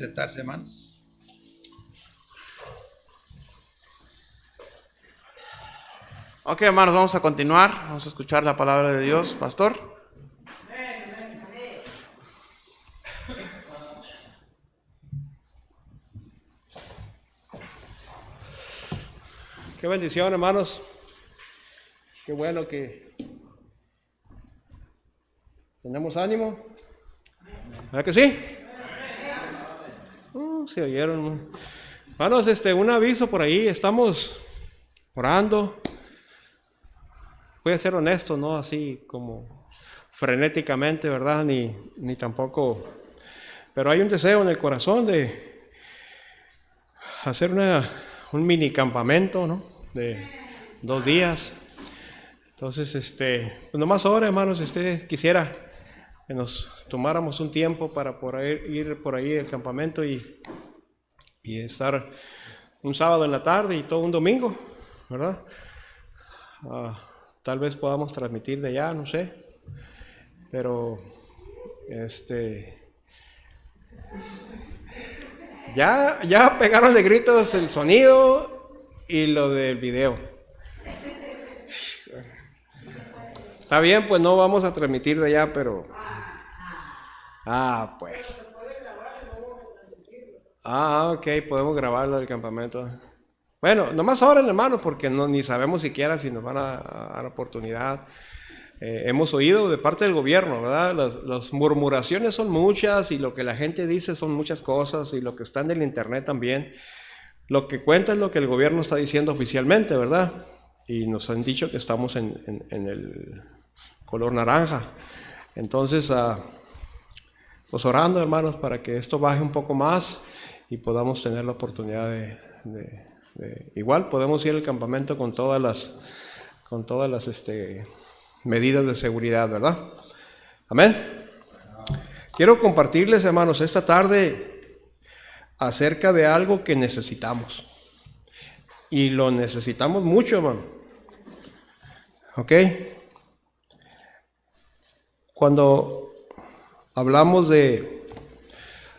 sentarse, hermanos. Ok, hermanos, vamos a continuar. Vamos a escuchar la palabra de Dios, pastor. Qué bendición, hermanos. Qué bueno que tenemos ánimo. ¿Verdad que sí? Se oyeron. Hermanos, un aviso por ahí. Estamos orando. Voy a ser honesto, no así como frenéticamente, ¿verdad? Ni tampoco. Pero hay un deseo en el corazón de hacer un mini campamento, ¿no? De 2 días. Entonces, pues nomás ahora, hermanos, si usted quisiera que nos tomáramos un tiempo para poder ir por ahí al campamento y estar un sábado en la tarde y todo un domingo, ¿verdad? Tal vez podamos transmitir de allá, no sé, pero ya pegaron de gritos el sonido y lo del video. Está bien, pues no vamos a transmitir de allá, pero pues. Ok, podemos grabarlo del campamento. Bueno, nomás oren, hermanos, porque ni sabemos siquiera si nos van a dar oportunidad. Hemos oído de parte del gobierno, ¿verdad? Las murmuraciones son muchas y lo que la gente dice son muchas cosas y lo que está en el internet también. Lo que cuenta es lo que el gobierno está diciendo oficialmente, ¿verdad? Y nos han dicho que estamos en el color naranja. Entonces, pues orando, hermanos, para que esto baje un poco más y podamos tener la oportunidad de igual podemos ir al campamento con todas las medidas de seguridad, ¿verdad? Amén. Quiero compartirles, hermanos, esta tarde acerca de algo que necesitamos. Y lo necesitamos mucho, hermano. ¿Ok? Cuando hablamos de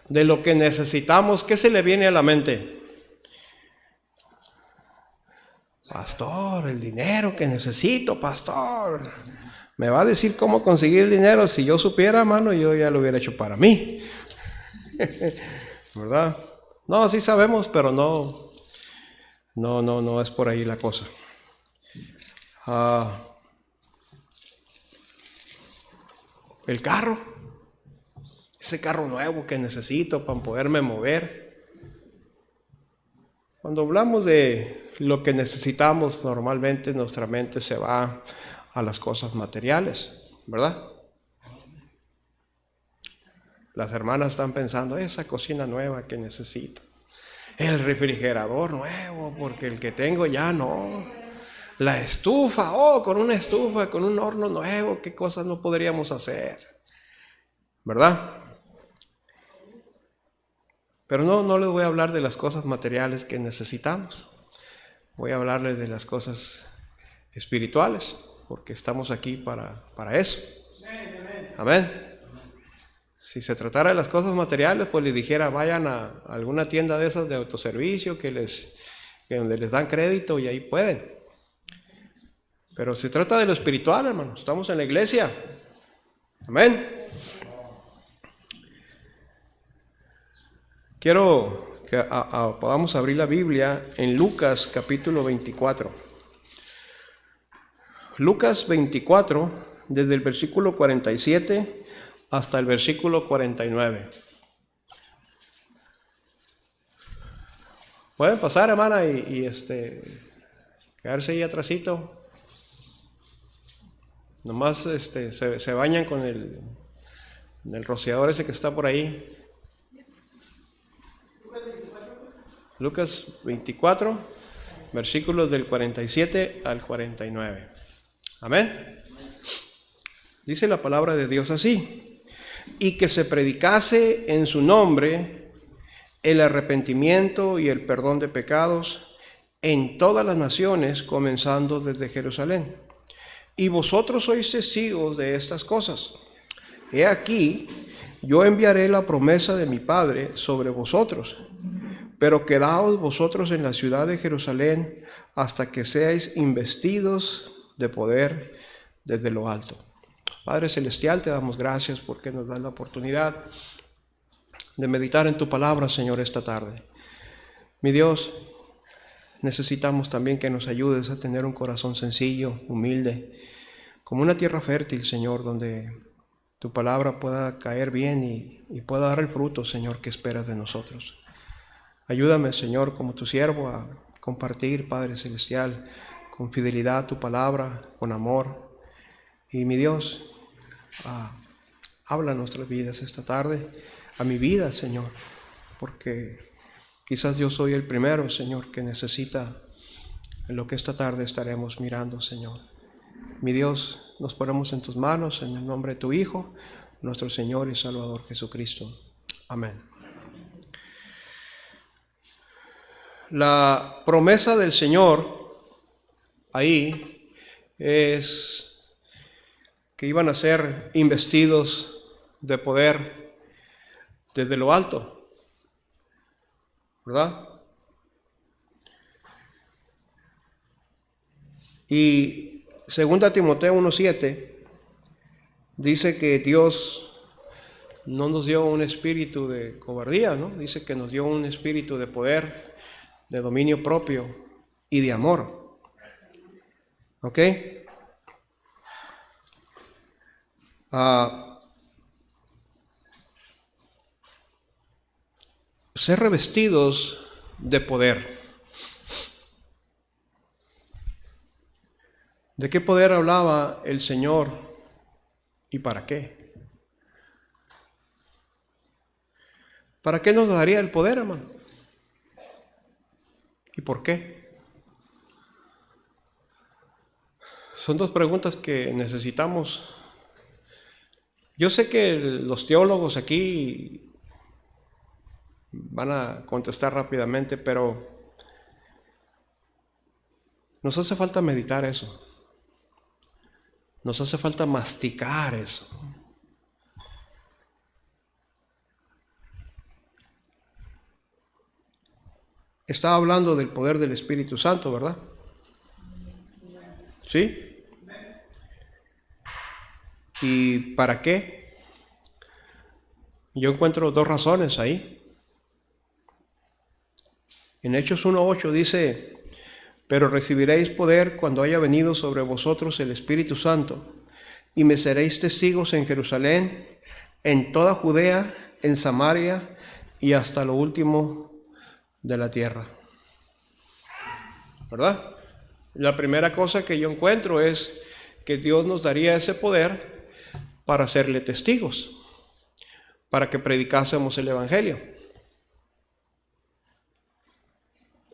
lo que necesitamos, ¿qué se le viene a la mente? Pastor, el dinero que necesito, pastor. Me va a decir cómo conseguir el dinero. Si yo supiera, hermano, yo ya lo hubiera hecho para mí. ¿Verdad? No, sí sabemos, pero no es por ahí la cosa. El carro. Ese carro nuevo que necesito para poderme mover. Cuando hablamos de lo que necesitamos, normalmente nuestra mente se va a las cosas materiales, ¿verdad? Las hermanas están pensando, esa cocina nueva que necesito, el refrigerador nuevo, porque el que tengo ya no, la estufa, con una estufa, con un horno nuevo, qué cosas no podríamos hacer, ¿verdad? Pero no les voy a hablar de las cosas materiales que necesitamos. Voy a hablarles de las cosas espirituales, porque estamos aquí para eso. Amén. Si se tratara de las cosas materiales, pues les dijera, vayan a alguna tienda de esas de autoservicio donde les dan crédito y ahí pueden. Pero se trata de lo espiritual, hermano. Estamos en la iglesia. Amén. Quiero que podamos abrir la Biblia en Lucas capítulo 24. Lucas 24, desde el versículo 47 hasta el versículo 49. Pueden pasar, hermana, y quedarse ahí atrásito. Nomás se bañan con el rociador ese que está por ahí. Lucas 24, versículos del 47 al 49. Amén. Dice la palabra de Dios así: y que se predicase en su nombre el arrepentimiento y el perdón de pecados en todas las naciones, comenzando desde Jerusalén. Y vosotros sois testigos de estas cosas. He aquí, yo enviaré la promesa de mi Padre sobre vosotros, pero quedaos vosotros en la ciudad de Jerusalén hasta que seáis investidos de poder desde lo alto. Padre Celestial, te damos gracias porque nos das la oportunidad de meditar en tu palabra, Señor, esta tarde. Mi Dios, necesitamos también que nos ayudes a tener un corazón sencillo, humilde, como una tierra fértil, Señor, donde tu palabra pueda caer bien y pueda dar el fruto, Señor, que esperas de nosotros. Ayúdame, Señor, como tu siervo, a compartir, Padre Celestial, con fidelidad tu palabra, con amor. Y mi Dios, habla a nuestras vidas esta tarde, a mi vida, Señor, porque quizás yo soy el primero, Señor, que necesita lo que esta tarde estaremos mirando, Señor. Mi Dios, nos ponemos en tus manos, en el nombre de tu Hijo, nuestro Señor y Salvador Jesucristo. Amén. La promesa del Señor ahí es que iban a ser investidos de poder desde lo alto, ¿verdad? Y 2 Timoteo 1:7 dice que Dios no nos dio un espíritu de cobardía, ¿no? Dice que nos dio un espíritu de poder, de dominio propio y de amor. ¿Ok? Ser revestidos de poder. ¿De qué poder hablaba el Señor y para qué? ¿Para qué nos daría el poder, hermano? ¿Y por qué? Son dos preguntas que necesitamos. Yo sé que los teólogos aquí van a contestar rápidamente, pero nos hace falta meditar eso. Nos hace falta masticar eso. Estaba hablando del poder del Espíritu Santo, ¿verdad? ¿Sí? ¿Y para qué? Yo encuentro dos razones ahí. En Hechos 1:8 dice: pero recibiréis poder cuando haya venido sobre vosotros el Espíritu Santo, y me seréis testigos en Jerusalén, en toda Judea, en Samaria y hasta lo último de la tierra. ¿Verdad? La primera cosa que yo encuentro es que Dios nos daría ese poder para hacerle testigos, para que predicásemos el Evangelio.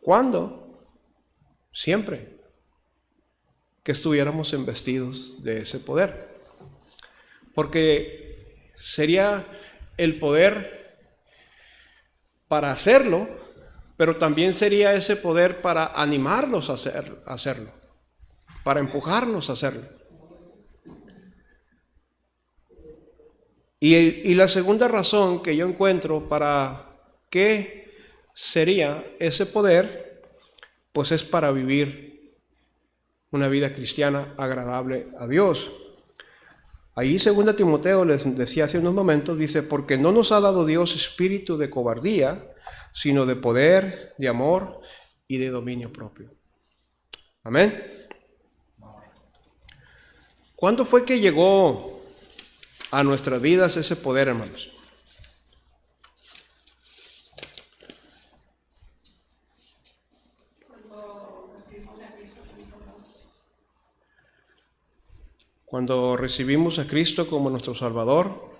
¿Cuándo? Siempre que estuviéramos investidos de ese poder, porque sería el poder para hacerlo, pero también sería ese poder para animarnos a hacerlo, para empujarnos a hacerlo. Y la segunda razón que yo encuentro para qué sería ese poder, pues es para vivir una vida cristiana agradable a Dios. Ahí 2 Timoteo les decía hace unos momentos, dice: porque no nos ha dado Dios espíritu de cobardía, sino de poder, de amor y de dominio propio. Amén. ¿Cuándo fue que llegó a nuestras vidas ese poder, hermanos? Cuando recibimos a Cristo como nuestro Salvador.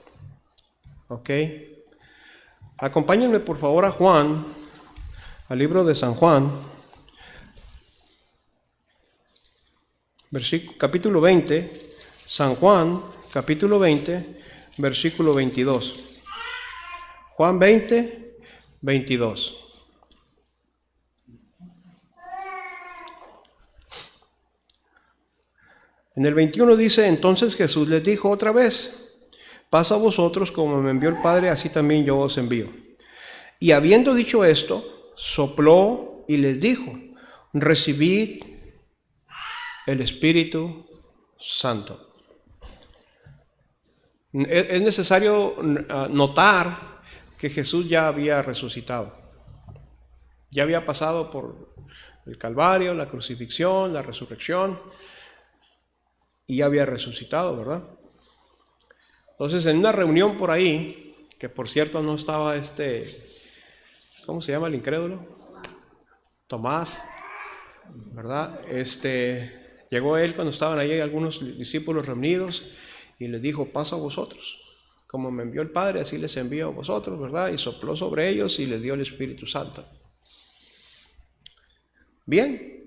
¿Ok? Acompáñenme por favor a Juan, al libro de San Juan, capítulo 20, San Juan, capítulo 20, versículo 22. Juan 20, 22. En el 21 dice: entonces Jesús les dijo otra vez: paz a vosotros, como me envió el Padre, así también yo os envío. Y habiendo dicho esto, sopló y les dijo, recibid el Espíritu Santo. Es necesario notar que Jesús ya había resucitado. Ya había pasado por el Calvario, la crucifixión, la resurrección, y ya había resucitado, ¿verdad? Entonces, en una reunión por ahí, que por cierto no estaba ¿cómo se llama el incrédulo? Tomás, ¿verdad? Llegó él cuando estaban ahí algunos discípulos reunidos y les dijo, paz a vosotros. Como me envió el Padre, así les envío a vosotros, ¿verdad? Y sopló sobre ellos y les dio el Espíritu Santo. Bien.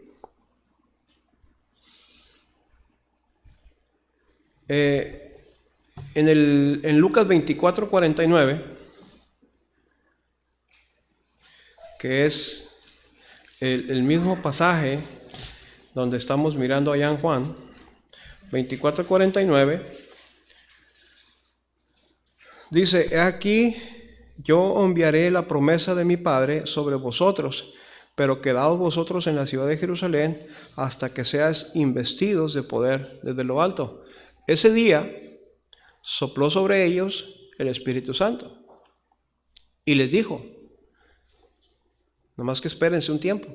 En Lucas 24:49, que es el mismo pasaje donde estamos mirando allá en Juan, 24:49, dice, he aquí, yo enviaré la promesa de mi Padre sobre vosotros, pero quedaos vosotros en la ciudad de Jerusalén hasta que seáis investidos de poder desde lo alto. Ese día sopló sobre ellos el Espíritu Santo y les dijo, nomás que espérense un tiempo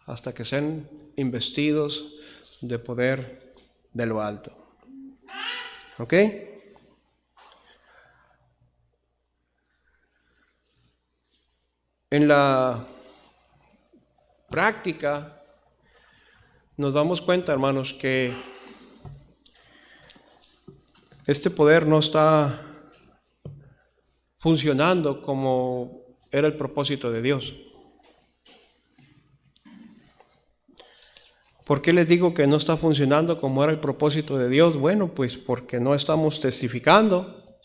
hasta que sean investidos de poder de lo alto. ¿Ok? En la práctica nos damos cuenta, hermanos, que este poder no está funcionando como era el propósito de Dios. ¿Por qué les digo que no está funcionando como era el propósito de Dios? Bueno, pues porque no estamos testificando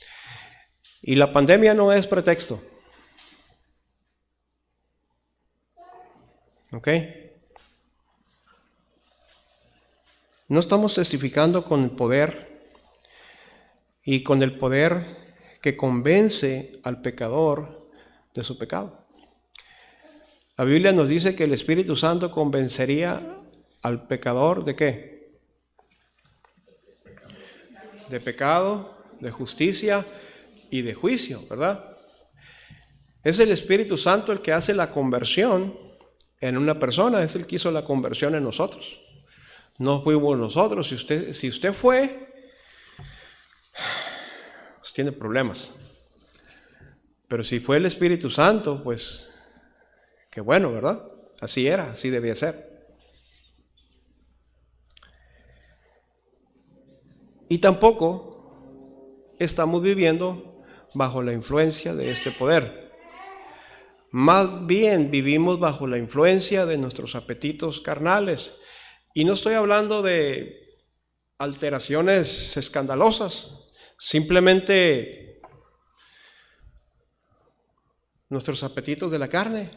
y la pandemia no es pretexto. ¿Ok? No estamos testificando con el poder y con el poder que convence al pecador de su pecado. La Biblia nos dice que el Espíritu Santo convencería al pecador ¿de qué? De pecado, de justicia y de juicio, ¿verdad? Es el Espíritu Santo el que hace la conversión en una persona, es el que hizo la conversión en nosotros. No fuimos nosotros. Si usted fue, pues tiene problemas. Pero si fue el Espíritu Santo, pues qué bueno, ¿verdad? Así era, así debía ser. Y tampoco estamos viviendo bajo la influencia de este poder. Más bien vivimos bajo la influencia de nuestros apetitos carnales. Y no estoy hablando de alteraciones escandalosas, simplemente nuestros apetitos de la carne.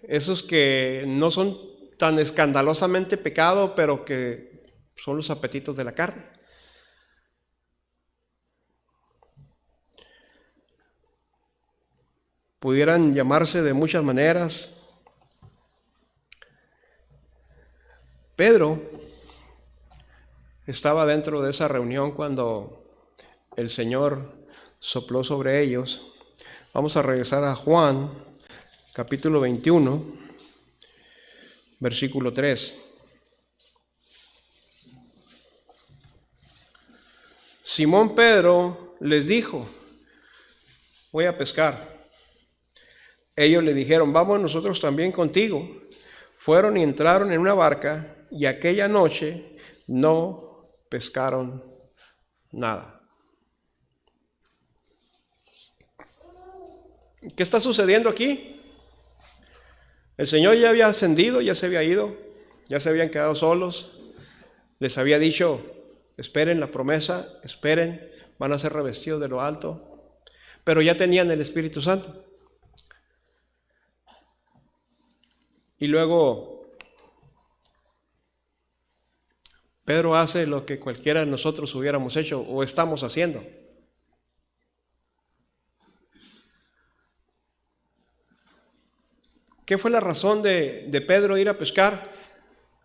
Esos que no son tan escandalosamente pecado, pero que son los apetitos de la carne. Pudieran llamarse de muchas maneras. Pedro estaba dentro de esa reunión cuando el Señor sopló sobre ellos. Vamos a regresar a Juan, capítulo 21, versículo 3. Simón Pedro les dijo, voy a pescar. Ellos le dijeron, vamos nosotros también contigo. Fueron y entraron en una barca y aquella noche no pescaron nada. ¿Qué está sucediendo aquí? El Señor ya había ascendido, ya se había ido, ya se habían quedado solos. Les había dicho, esperen la promesa, esperen, van a ser revestidos de lo alto. Pero ya tenían el Espíritu Santo. Y luego Pedro hace lo que cualquiera de nosotros hubiéramos hecho o estamos haciendo. ¿Qué fue la razón de Pedro ir a pescar?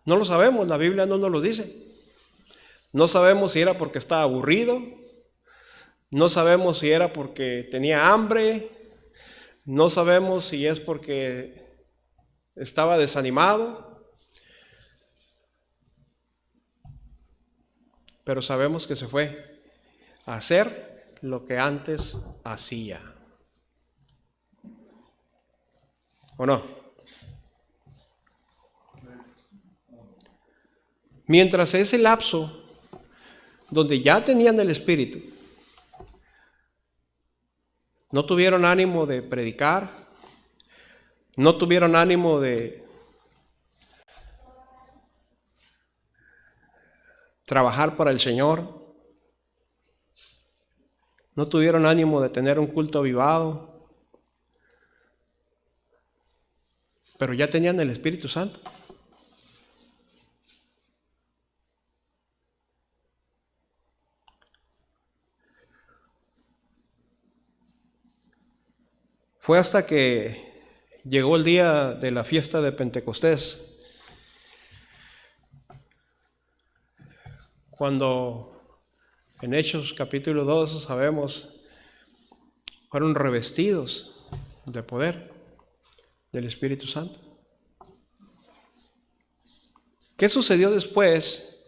No lo sabemos, la Biblia no nos lo dice. No sabemos si era porque estaba aburrido, no sabemos si era porque tenía hambre, no sabemos si es porque estaba desanimado, pero sabemos que se fue a hacer lo que antes hacía. ¿O no? Mientras ese lapso donde ya tenían el Espíritu, no tuvieron ánimo de predicar, no tuvieron ánimo de trabajar para el Señor, no tuvieron ánimo de tener un culto avivado, pero ya tenían el Espíritu Santo. Fue hasta que llegó el día de la fiesta de Pentecostés, cuando en Hechos capítulo 2 sabemos, fueron revestidos de poder del Espíritu Santo. ¿Qué sucedió después?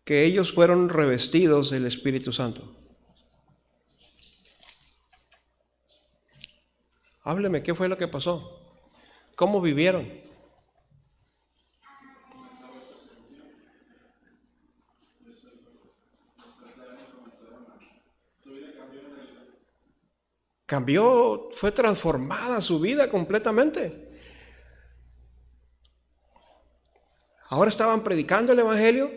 Que ellos fueron revestidos del Espíritu Santo. Hábleme, ¿qué fue lo que pasó? ¿Cómo vivieron? Cambió, fue transformada su vida completamente. Ahora estaban predicando el Evangelio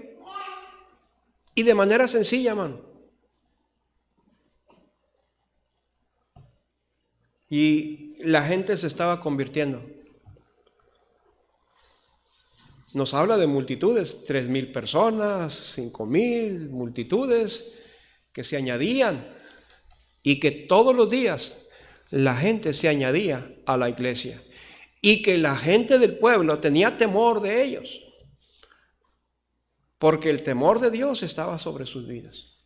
y de manera sencilla, hermano. Y la gente se estaba convirtiendo. Nos habla de multitudes, 3,000 personas, 5,000, multitudes que se añadían y que todos los días la gente se añadía a la iglesia y que la gente del pueblo tenía temor de ellos porque el temor de Dios estaba sobre sus vidas.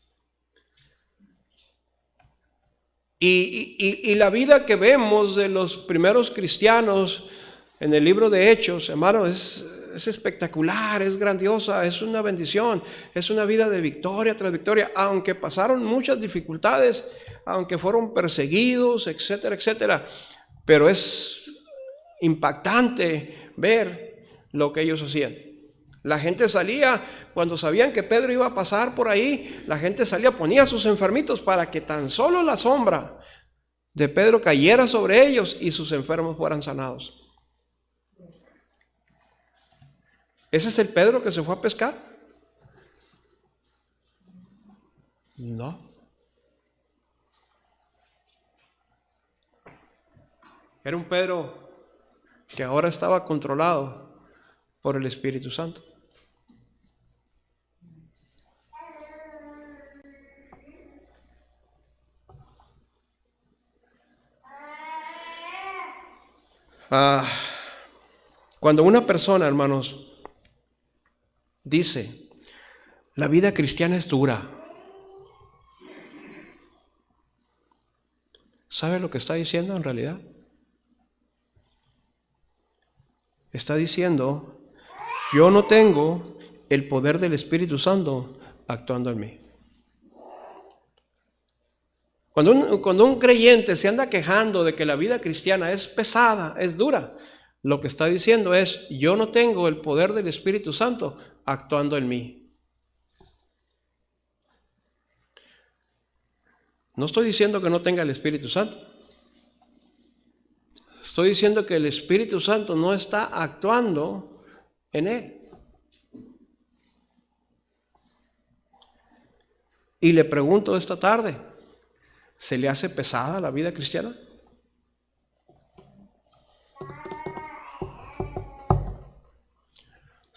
Y la vida que vemos de los primeros cristianos en el libro de Hechos, hermano, es espectacular, es grandiosa, es una bendición, es una vida de victoria tras victoria, aunque pasaron muchas dificultades, aunque fueron perseguidos, etcétera, etcétera. Pero es impactante ver lo que ellos hacían. La gente salía, cuando sabían que Pedro iba a pasar por ahí, la gente salía, ponía a sus enfermitos para que tan solo la sombra de Pedro cayera sobre ellos y sus enfermos fueran sanados. ¿Ese es el Pedro que se fue a pescar? No. Era un Pedro que ahora estaba controlado por el Espíritu Santo. Cuando una persona, hermanos, dice, la vida cristiana es dura, ¿sabe lo que está diciendo en realidad? Está diciendo, yo no tengo el poder del Espíritu Santo actuando en mí. Cuando un creyente se anda quejando de que la vida cristiana es pesada, es dura, lo que está diciendo es, yo no tengo el poder del Espíritu Santo actuando en mí. No estoy diciendo que no tenga el Espíritu Santo. Estoy diciendo que el Espíritu Santo no está actuando en él. Y le pregunto esta tarde, ¿se le hace pesada la vida cristiana?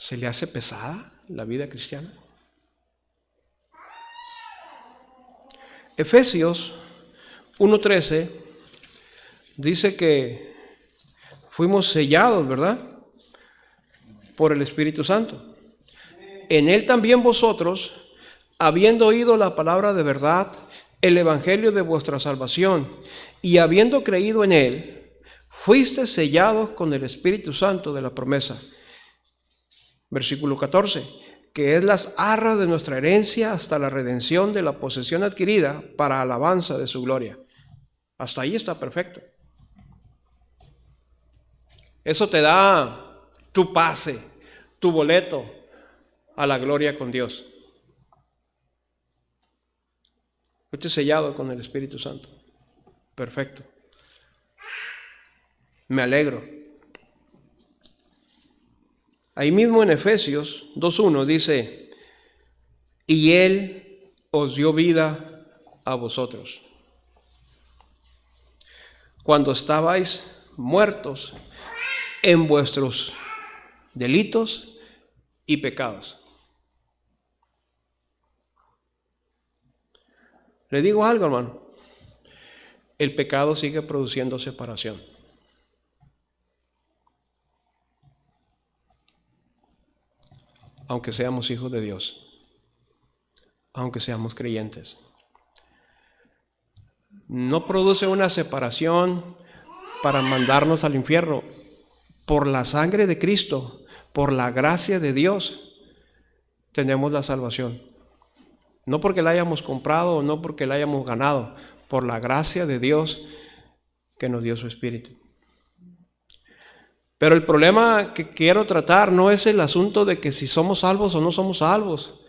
¿Se le hace pesada la vida cristiana? Efesios 1:13 dice que fuimos sellados, ¿verdad?, por el Espíritu Santo. En Él también vosotros, habiendo oído la palabra de verdad, el evangelio de vuestra salvación, y habiendo creído en Él, fuiste sellados con el Espíritu Santo de la promesa. Versículo 14, que es las arras de nuestra herencia hasta la redención de la posesión adquirida para alabanza de su gloria. Hasta ahí está perfecto. Eso te da tu pase, tu boleto a la gloria con Dios. Fuiste sellado con el Espíritu Santo. Perfecto. Me alegro. Ahí mismo en Efesios 2:1 dice, y Él os dio vida a vosotros, cuando estabais muertos en vuestros delitos y pecados. Le digo algo, hermano, el pecado sigue produciendo separación. Aunque seamos hijos de Dios, aunque seamos creyentes. No produce una separación para mandarnos al infierno. Por la sangre de Cristo, por la gracia de Dios, tenemos la salvación. No porque la hayamos comprado o no porque la hayamos ganado, por la gracia de Dios que nos dio su Espíritu. Pero el problema que quiero tratar no es el asunto de que si somos salvos o no somos salvos.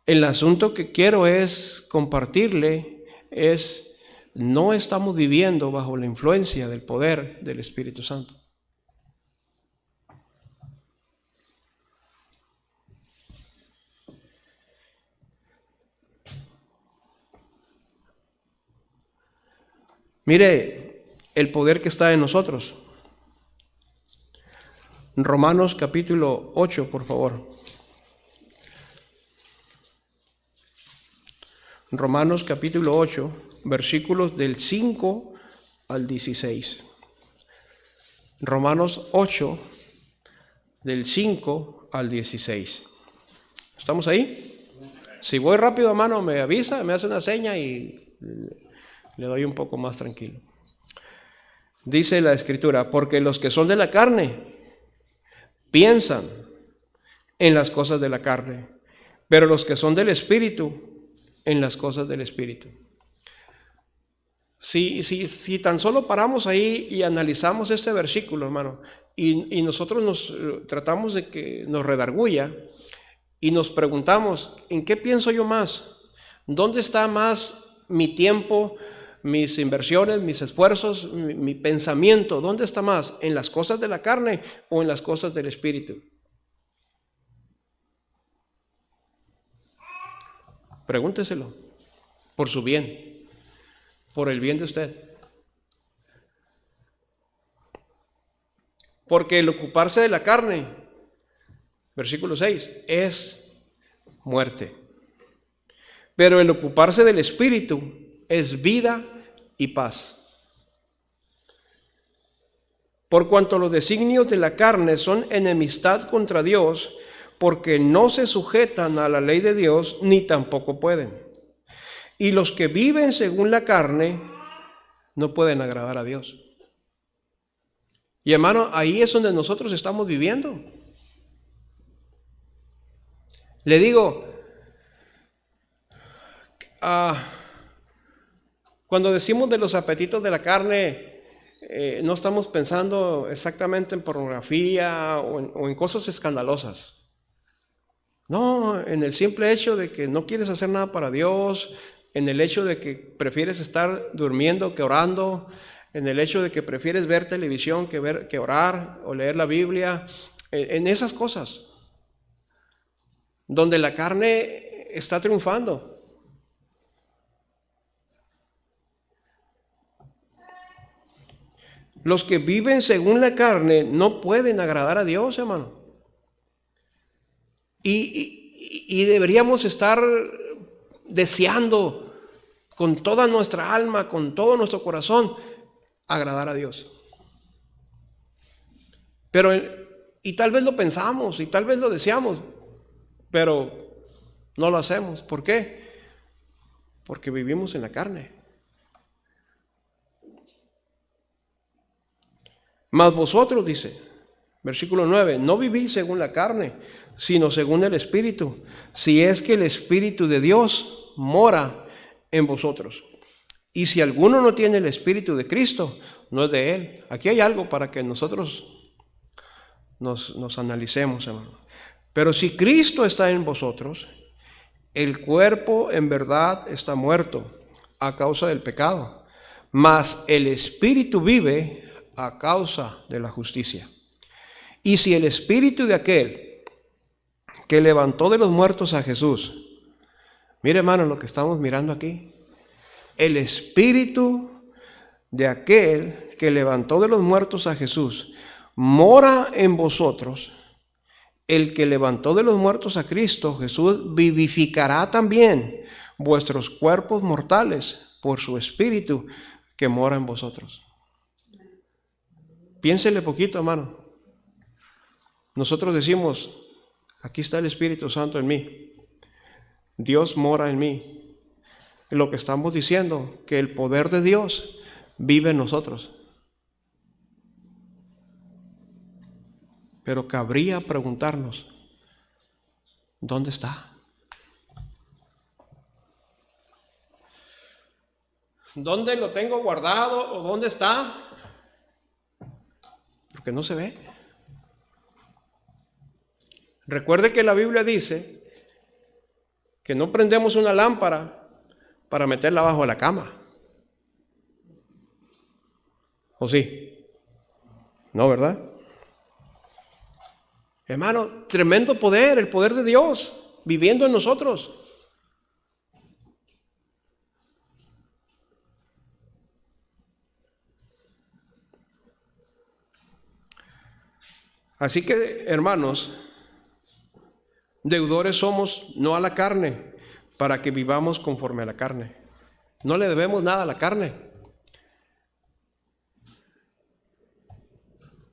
El asunto que quiero es compartirle es, no estamos viviendo bajo la influencia del poder del Espíritu Santo. Mire el poder que está en nosotros. Romanos capítulo 8, por favor. Romanos capítulo 8, versículos del 5 al 16. Romanos 8, del 5 al 16. ¿Estamos ahí? Si voy rápido, hermano, me avisa, me hace una seña y le doy un poco más tranquilo. Dice la Escritura, porque los que son de la carne piensan en las cosas de la carne, pero los que son del Espíritu, en las cosas del Espíritu. Si tan solo paramos ahí y analizamos este versículo, hermano, y nosotros nos tratamos de que nos redarguya y nos preguntamos, ¿en qué pienso yo más? ¿Dónde está más mi tiempo, mis inversiones, mis esfuerzos, mi pensamiento? ¿Dónde está más? ¿En las cosas de la carne o en las cosas del Espíritu? Pregúnteselo, por su bien, por el bien de usted. Porque el ocuparse de la carne, versículo 6, es muerte. Pero el ocuparse del Espíritu es vida y paz. Por cuanto los designios de la carne son enemistad contra Dios, porque no se sujetan a la ley de Dios, ni tampoco pueden. Y los que viven según la carne no pueden agradar a Dios. Y hermano, ahí es donde nosotros estamos viviendo. Le digo, cuando decimos de los apetitos de la carne, no estamos pensando exactamente en pornografía o en cosas escandalosas. No, en el simple hecho de que no quieres hacer nada para Dios, en el hecho de que prefieres estar durmiendo que orando, en el hecho de que prefieres ver televisión que orar o leer la Biblia, en esas cosas, donde la carne está triunfando. Los que viven según la carne no pueden agradar a Dios, hermano. Y deberíamos estar deseando con toda nuestra alma, con todo nuestro corazón, agradar a Dios. Pero, y tal vez lo pensamos, y tal vez lo deseamos, pero no lo hacemos. ¿Por qué? Porque vivimos en la carne. Mas vosotros, dice, versículo 9, no vivís según la carne, sino según el Espíritu, si es que el Espíritu de Dios mora en vosotros. Y si alguno no tiene el Espíritu de Cristo, no es de él. Aquí hay algo para que nosotros nos analicemos, hermano. Pero si Cristo está en vosotros, el cuerpo en verdad está muerto a causa del pecado, mas el Espíritu vive a causa de la justicia. Y si el Espíritu de aquel que levantó de los muertos a Jesús, mire hermano lo que estamos mirando aquí, el Espíritu de aquel que levantó de los muertos a Jesús mora en vosotros, el que levantó de los muertos a Cristo Jesús vivificará también vuestros cuerpos mortales por su Espíritu que mora en vosotros. Piénsele poquito, hermano. Nosotros decimos, aquí está el Espíritu Santo en mí. Dios mora en mí. Lo que estamos diciendo, que el poder de Dios vive en nosotros. Pero cabría preguntarnos, ¿dónde está? ¿Dónde lo tengo guardado o dónde está? Porque no se ve. Recuerde que la Biblia dice que no prendemos una lámpara para meterla abajo de la cama. ¿O sí? No, ¿verdad? Hermano, tremendo poder, el poder de Dios viviendo en nosotros. Así que, hermanos, deudores somos no a la carne, para que vivamos conforme a la carne. No le debemos nada a la carne.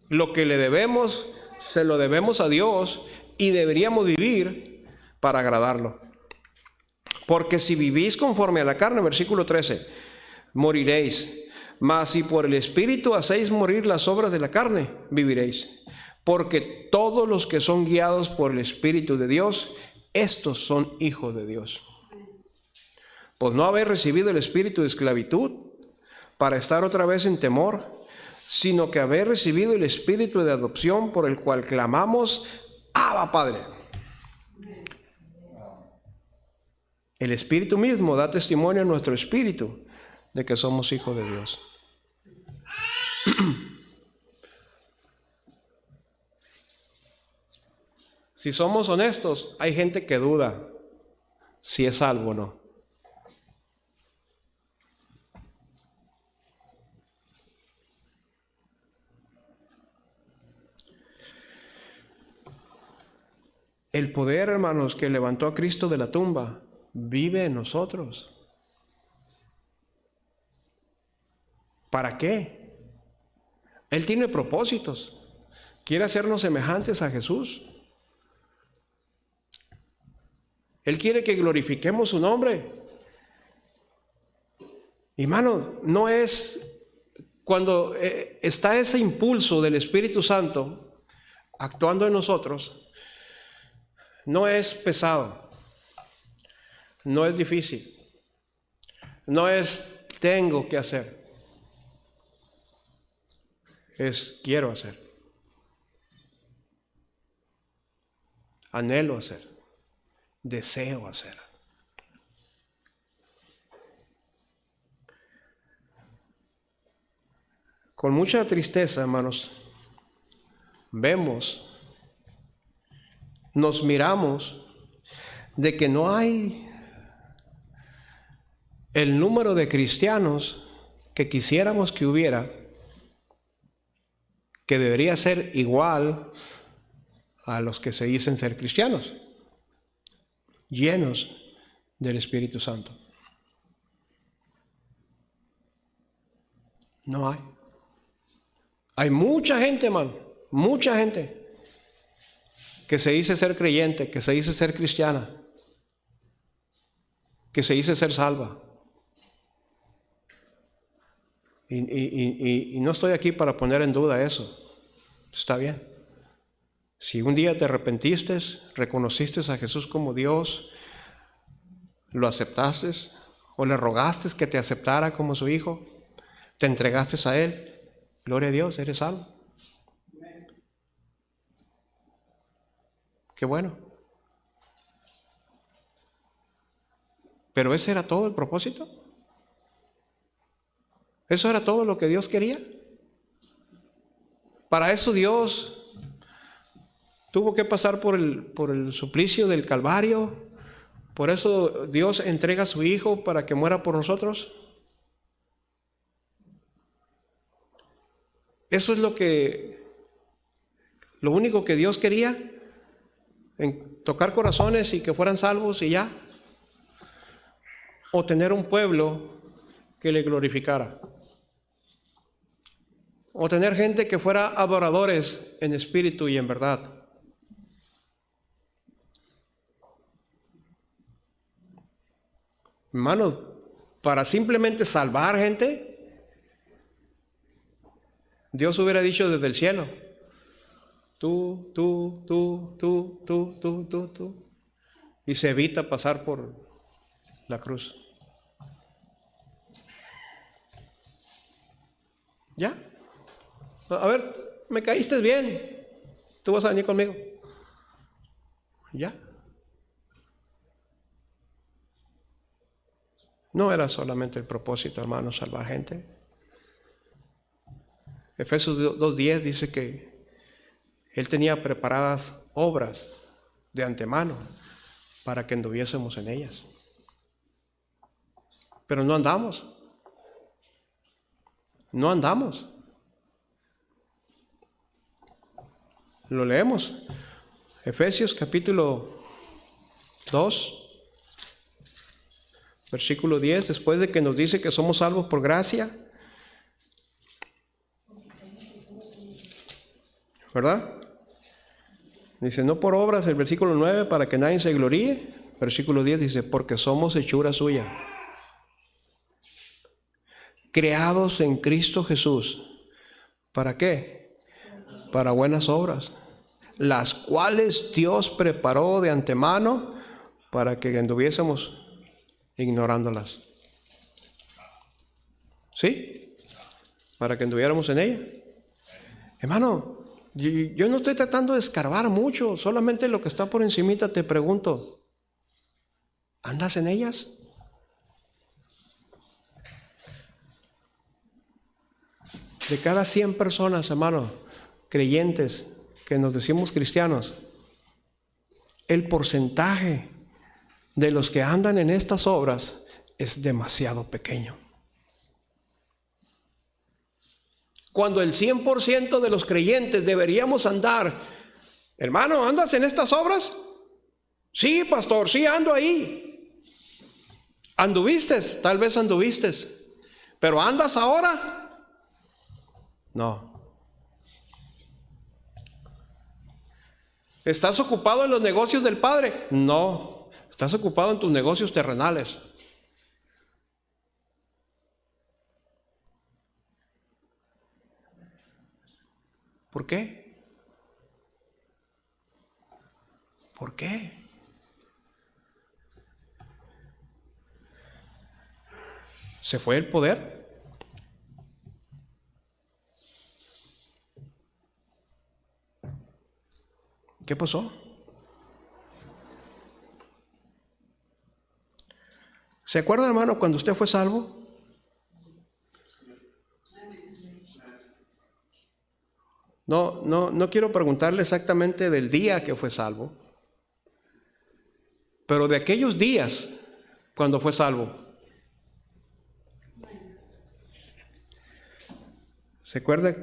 Lo que le debemos, se lo debemos a Dios y deberíamos vivir para agradarlo. Porque si vivís conforme a la carne, versículo 13, moriréis. Mas si por el Espíritu hacéis morir las obras de la carne, viviréis. Porque todos los que son guiados por el Espíritu de Dios, estos son hijos de Dios. Pues no habéis recibido el espíritu de esclavitud para estar otra vez en temor, sino que habéis recibido el espíritu de adopción por el cual clamamos, Abba, Padre. El Espíritu mismo da testimonio a nuestro espíritu de que somos hijos de Dios. Si somos honestos, hay gente que duda si es salvo o no. El poder, hermanos, que levantó a Cristo de la tumba, vive en nosotros. ¿Para qué? Él tiene propósitos. Quiere hacernos semejantes a Jesús. Él quiere que glorifiquemos su nombre. Hermanos, no es cuando está ese impulso del Espíritu Santo actuando en nosotros, no es pesado, no es difícil, no es tengo que hacer, es quiero hacer, anhelo hacer, deseo hacer. Con mucha tristeza, hermanos, vemos, nos miramos de que no hay el número de cristianos que quisiéramos que hubiera, que debería ser igual a los que se dicen ser cristianos. llenos del Espíritu Santo. No hay. Hay mucha gente, hermano, mucha gente que se dice ser creyente, que se dice ser cristiana, que se dice ser salva. Y no estoy aquí para poner en duda eso. Está bien. Si un día te arrepentiste, reconociste a Jesús como Dios, lo aceptaste o le rogaste que te aceptara como su hijo, te entregaste a Él, gloria a Dios, eres salvo. Qué bueno. Pero ese era todo el propósito. Eso era todo lo que Dios quería. Para eso Dios tuvo que pasar por el suplicio del Calvario. Por eso Dios entrega a su Hijo para que muera por nosotros. Eso es lo único que Dios quería, en tocar corazones y que fueran salvos y ya. O tener un pueblo que le glorificara. O tener gente que fuera adoradores en espíritu y en verdad. Hermano, para simplemente salvar gente, Dios hubiera dicho desde el cielo, tú, y se evita pasar por la cruz. ¿Ya? A ver, me caíste bien, tú vas a venir conmigo. ¿Ya? No era solamente el propósito, hermano, salvar gente. Efesios 2:10 dice que Él tenía preparadas obras de antemano para que anduviésemos en ellas. Pero no andamos. No andamos. Lo leemos. Efesios capítulo 2. Versículo 10, después de que nos dice que somos salvos por gracia, ¿verdad? Dice, no por obras, el versículo 9, para que nadie se gloríe. Versículo 10 dice, porque somos hechura suya, creados en Cristo Jesús. ¿Para qué? Para buenas obras, las cuales Dios preparó de antemano para que anduviésemos ignorándolas. ¿Sí? Para que anduviéramos en ella. Hermano, yo no estoy tratando de escarbar mucho, solamente lo que está por encimita te pregunto, ¿andas en ellas? De cada 100 personas, hermano, creyentes, que nos decimos cristianos, el porcentaje de los que andan en estas obras es demasiado pequeño. Cuando el 100% de los creyentes deberíamos andar, hermano, ¿andas en estas obras? Sí, pastor, sí ando ahí. ¿Anduviste? Tal vez anduviste. ¿Pero andas ahora? No. ¿Estás ocupado en los negocios del Padre? No. Estás ocupado en tus negocios terrenales. ¿Por qué? ¿Por qué? ¿Se fue el poder? ¿Qué pasó? ¿Se acuerda, hermano, cuando usted fue salvo? No quiero preguntarle exactamente del día que fue salvo, pero de aquellos días cuando fue salvo. ¿Se acuerda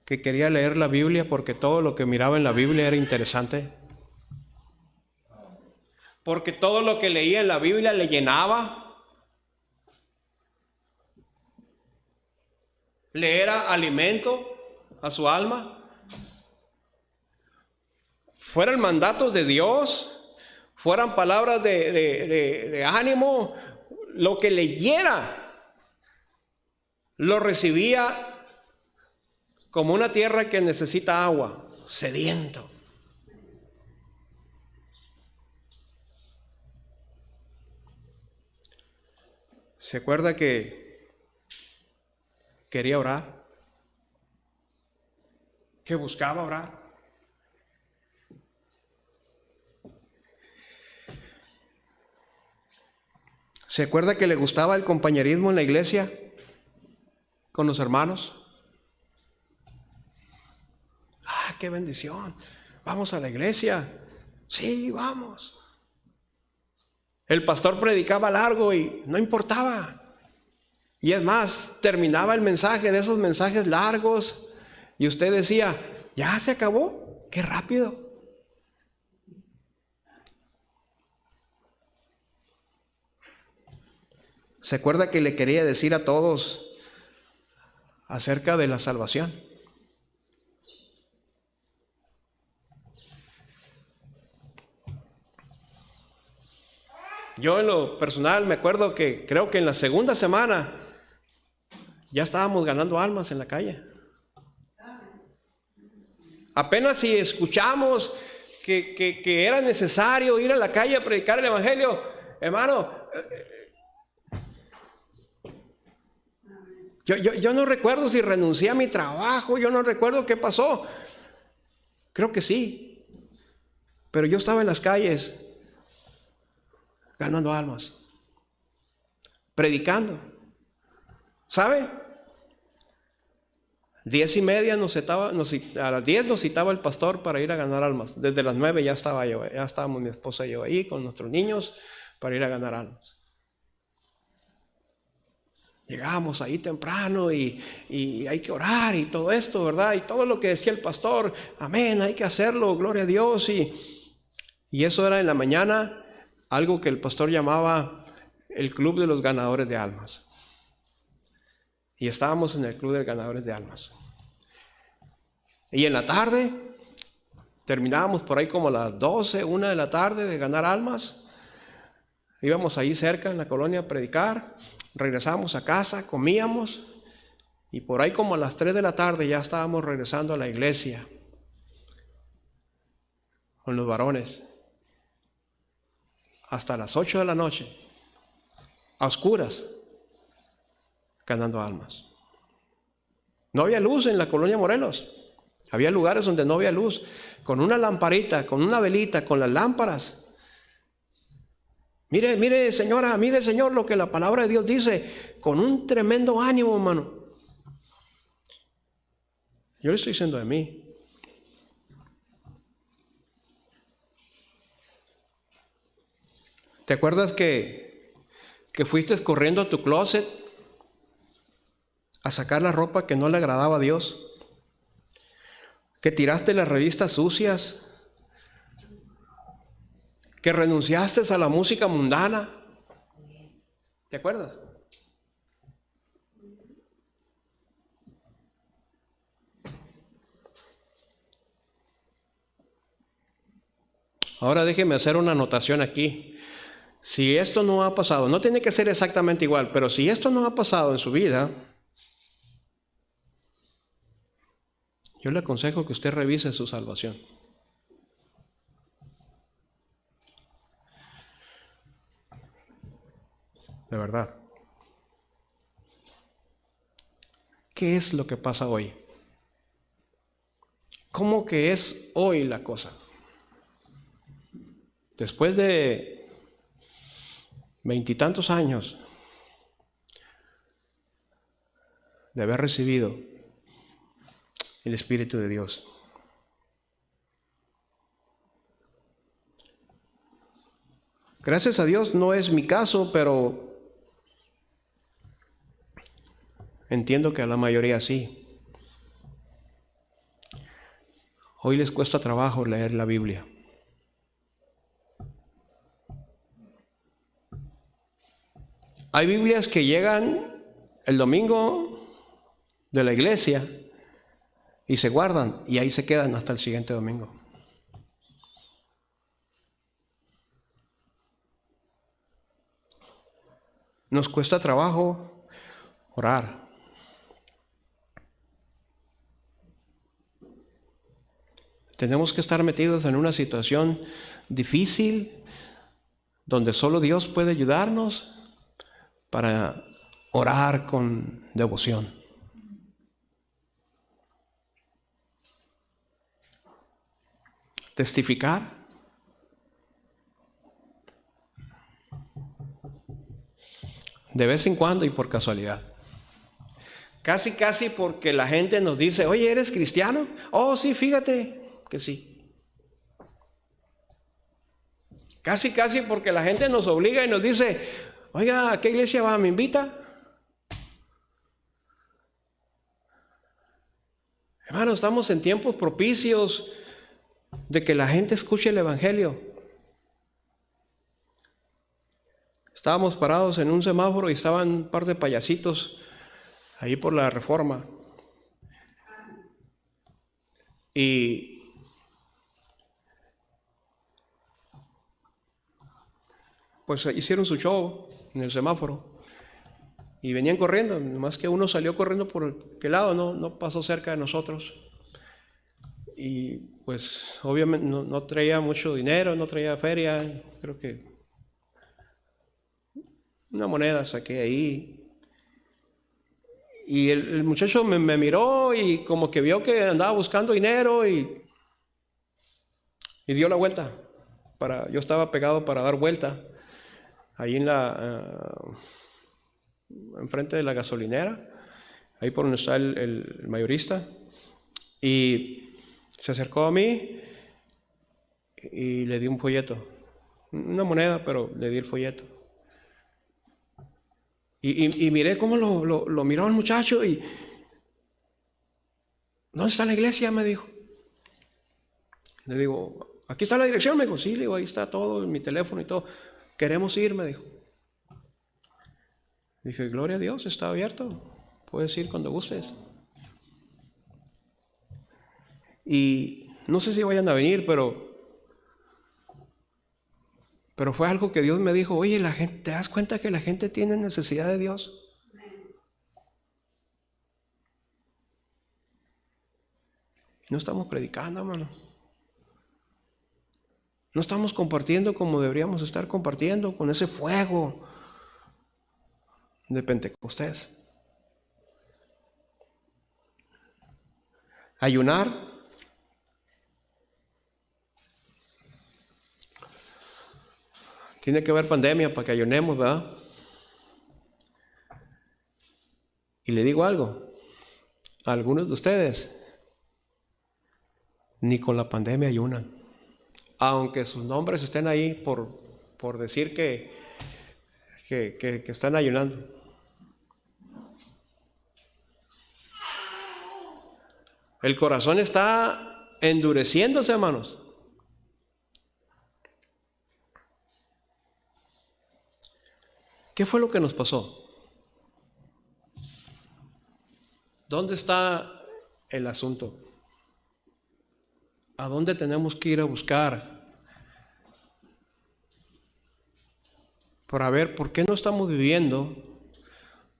que quería leer la Biblia porque todo lo que miraba en la Biblia era interesante? porque todo lo que leía en la Biblia le llenaba, le era alimento a su alma, fueran mandatos de Dios, fueran palabras de ánimo, lo que leyera, lo recibía como una tierra que necesita agua, sediento. ¿Se acuerda que quería orar? Que buscaba orar. ¿Se acuerda que le gustaba el compañerismo en la iglesia con los hermanos? ¡Ah, qué bendición! Vamos a la iglesia. Sí, vamos. El pastor predicaba largo y no importaba. Y es más, terminaba el mensaje de esos mensajes largos y usted decía, ¿ya se acabó? ¡Qué rápido! ¿Se acuerda que le quería decir a todos acerca de la salvación? Yo en lo personal me acuerdo que creo que en la segunda semana ya estábamos ganando almas en la calle. Apenas si escuchamos que era necesario ir a la calle a predicar el evangelio, hermano, yo no recuerdo si renuncié a mi trabajo, yo no recuerdo qué pasó. Creo que sí, pero yo estaba en las calles ganando almas, predicando. ¿Sabe? 10:30 a las 10 nos citaba el pastor para ir a ganar almas. Desde las 9 ya estábamos mi esposa y yo ahí con nuestros niños para ir a ganar almas. Llegábamos ahí temprano y hay que orar y todo esto, ¿verdad? Y todo lo que decía el pastor, amén, hay que hacerlo, gloria a Dios. Y eso era en la mañana, algo que el pastor llamaba el club de los ganadores de almas. Y estábamos en el club de ganadores de almas. Y en la tarde, terminábamos por ahí como a las 12, 1 de la tarde de ganar almas. Íbamos ahí cerca en la colonia a predicar, regresábamos a casa, comíamos y por ahí como a las 3 de la tarde ya estábamos regresando a la iglesia con los varones hasta las 8 de la noche, a oscuras, ganando almas. No había luz en la colonia Morelos. Había lugares donde no había luz, con una lamparita, con una velita, con las lámparas. Mire señora, mire señor lo que la palabra de Dios dice, con un tremendo ánimo, hermano. Yo le estoy diciendo de mí. ¿Te acuerdas que fuiste corriendo a tu closet a sacar la ropa que no le agradaba a Dios? Que tiraste las revistas sucias, que renunciaste a la música mundana. ¿Te acuerdas? Ahora déjeme hacer una anotación aquí. Si esto no ha pasado, no tiene que ser exactamente igual, pero si esto no ha pasado en su vida, yo le aconsejo que usted revise su salvación. De verdad. ¿Qué es lo que pasa hoy? ¿Cómo que es hoy la cosa? Después de 20 y tantos años de haber recibido el Espíritu de Dios. Gracias a Dios no es mi caso, pero entiendo que a la mayoría sí. Hoy les cuesta trabajo leer la Biblia. Hay Biblias que llegan el domingo de la iglesia y se guardan y ahí se quedan hasta el siguiente domingo. Nos cuesta trabajo orar. Tenemos que estar metidos en una situación difícil donde solo Dios puede ayudarnos para orar con devoción. Testificar. De vez en cuando y por casualidad. Casi porque la gente nos dice, oye, ¿eres cristiano? Oh, sí, fíjate que sí. Casi porque la gente nos obliga y nos dice, oiga, ¿a qué iglesia va? ¿Me invita? Hermano, estamos en tiempos propicios de que la gente escuche el evangelio. Estábamos parados en un semáforo y estaban un par de payasitos ahí por la Reforma. Y pues hicieron su show en el semáforo. Y venían corriendo, más que uno salió corriendo por aquel lado, no pasó cerca de nosotros. Y pues obviamente no traía mucho dinero, no traía feria, creo que una moneda saqué ahí. Y el muchacho me miró y como que vio que andaba buscando dinero y dio la vuelta. Yo estaba pegado para dar vuelta ahí enfrente de la gasolinera, ahí por donde está el mayorista. Y se acercó a mí y le di un folleto. Una moneda, pero le di el folleto. Y miré cómo lo miró el muchacho y ¿dónde está la iglesia? Me dijo. Le digo, aquí está la dirección. Me dijo, sí, le digo, ahí está todo, mi teléfono y todo. Queremos ir, me dijo. Dije, gloria a Dios, está abierto. Puedes ir cuando gustes. Y no sé si vayan a venir, pero fue algo que Dios me dijo, oye, la gente, ¿te das cuenta que la gente tiene necesidad de Dios? No estamos predicando, hermano. No estamos compartiendo como deberíamos estar compartiendo, con ese fuego de Pentecostés. Ayunar. Tiene que haber pandemia para que ayunemos, ¿verdad? Y le digo algo, a algunos de ustedes ni con la pandemia ayunan, aunque sus nombres estén ahí por decir que están ayunando. El corazón está endureciéndose, hermanos. ¿Qué fue lo que nos pasó? ¿Dónde está el asunto? ¿A dónde tenemos que ir a buscar? Para ver por qué no estamos viviendo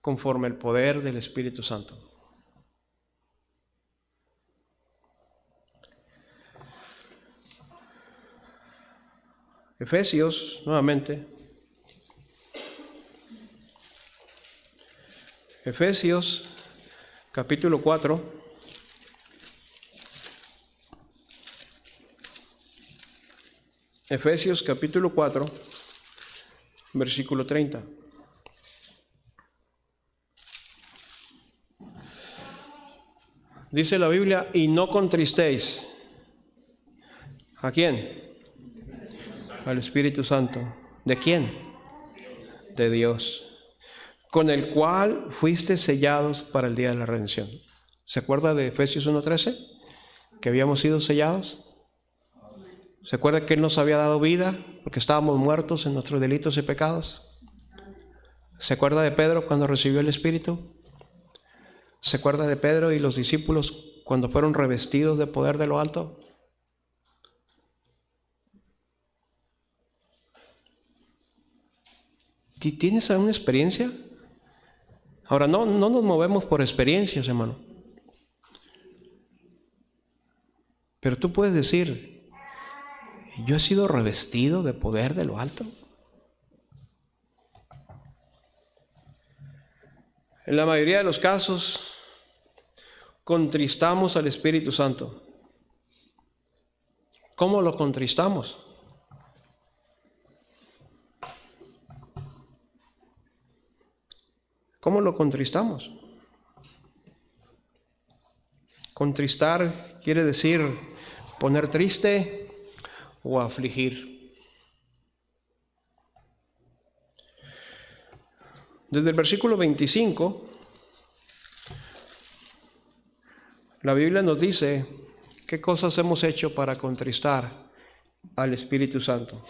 conforme el poder del Espíritu Santo. Efesios, nuevamente. Efesios, capítulo 4. Efesios, capítulo 4, versículo 30. Dice la Biblia, y no contristéis. ¿A quién? Al Espíritu Santo. ¿De quién? De Dios, con el cual fuiste sellados para el día de la redención. ¿Se acuerda de Efesios 1:13? Que habíamos sido sellados. ¿Se acuerda que Él nos había dado vida porque estábamos muertos en nuestros delitos y pecados? ¿Se acuerda de Pedro cuando recibió el Espíritu? ¿Se acuerda de Pedro y los discípulos cuando fueron revestidos de poder de lo alto? ¿Tienes alguna experiencia? Ahora, no nos movemos por experiencias, hermano. Pero tú puedes decir, ¿yo he sido revestido de poder de lo alto? En la mayoría de los casos, contristamos al Espíritu Santo. ¿Cómo lo contristamos? ¿Cómo lo contristamos? Contristar quiere decir poner triste o afligir. Desde el versículo 25, la Biblia nos dice qué cosas hemos hecho para contristar al Espíritu Santo.